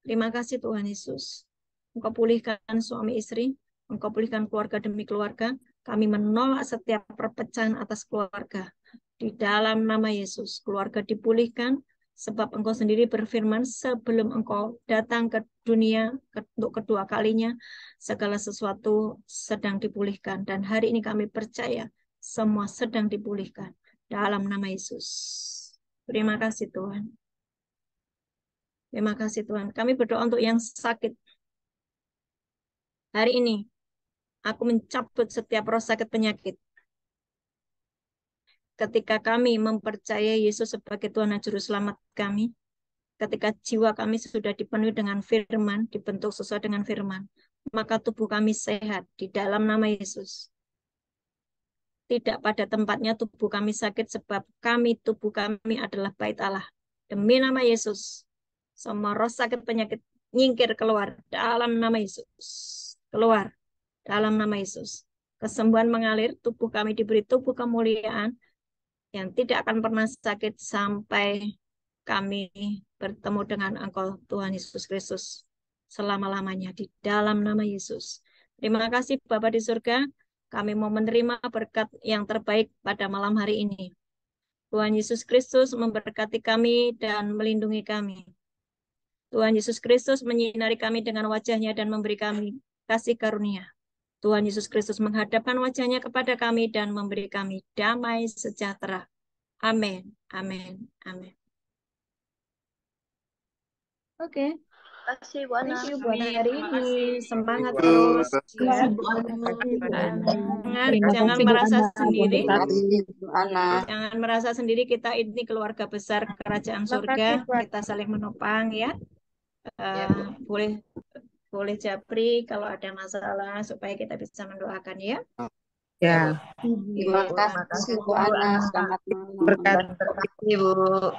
Terima kasih Tuhan Yesus. Engkau pulihkan suami istri. Engkau pulihkan keluarga demi keluarga. Kami menolak setiap perpecahan atas keluarga. Di dalam nama Yesus, keluarga dipulihkan. Sebab engkau sendiri berfirman, sebelum engkau datang ke dunia untuk kedua kalinya, segala sesuatu sedang dipulihkan. Dan hari ini kami percaya, semua sedang dipulihkan. Dalam nama Yesus. Terima kasih Tuhan. Terima kasih Tuhan. Kami berdoa untuk yang sakit. Hari ini, aku mencabut setiap roh sakit penyakit. Ketika kami mempercayai Yesus sebagai Tuhan dan Juru Selamat kami, ketika jiwa kami sudah dipenuhi dengan firman, dibentuk sesuai dengan firman, maka tubuh kami sehat di dalam nama Yesus. tidak pada tempatnya tubuh kami sakit, sebab tubuh kami adalah bait Allah. Demi nama Yesus, semua roh sakit penyakit nyingkir keluar dalam nama Yesus. Keluar dalam nama Yesus. Kesembuhan mengalir, tubuh kami diberi tubuh kemuliaan yang tidak akan pernah sakit sampai kami bertemu dengan Engkau, Tuhan Yesus Kristus, selama-lamanya di dalam nama Yesus. Terima kasih Bapa di surga, kami mau menerima berkat yang terbaik pada malam hari ini. Tuhan Yesus Kristus memberkati kami dan melindungi kami. Tuhan Yesus Kristus menyinari kami dengan wajah-Nya dan memberi kami kasih karunia. Tuhan Yesus Kristus menghadapkan wajah-Nya kepada kami dan memberi kami damai sejahtera. Amin. Amin. Amin. Oke. Terima kasih Bu Ana. Thank you buat hari ini. Semangat Bu terus Ana. ya. Semangat, jangan merasa sendiri. Jangan merasa sendiri, kita ini keluarga besar kerajaan surga. Kita saling menopang ya. Boleh Japri kalau ada masalah supaya kita bisa mendoakan ya. Ya. Terima kasih Bu Ana. Selamat malam. Terima kasih Bu.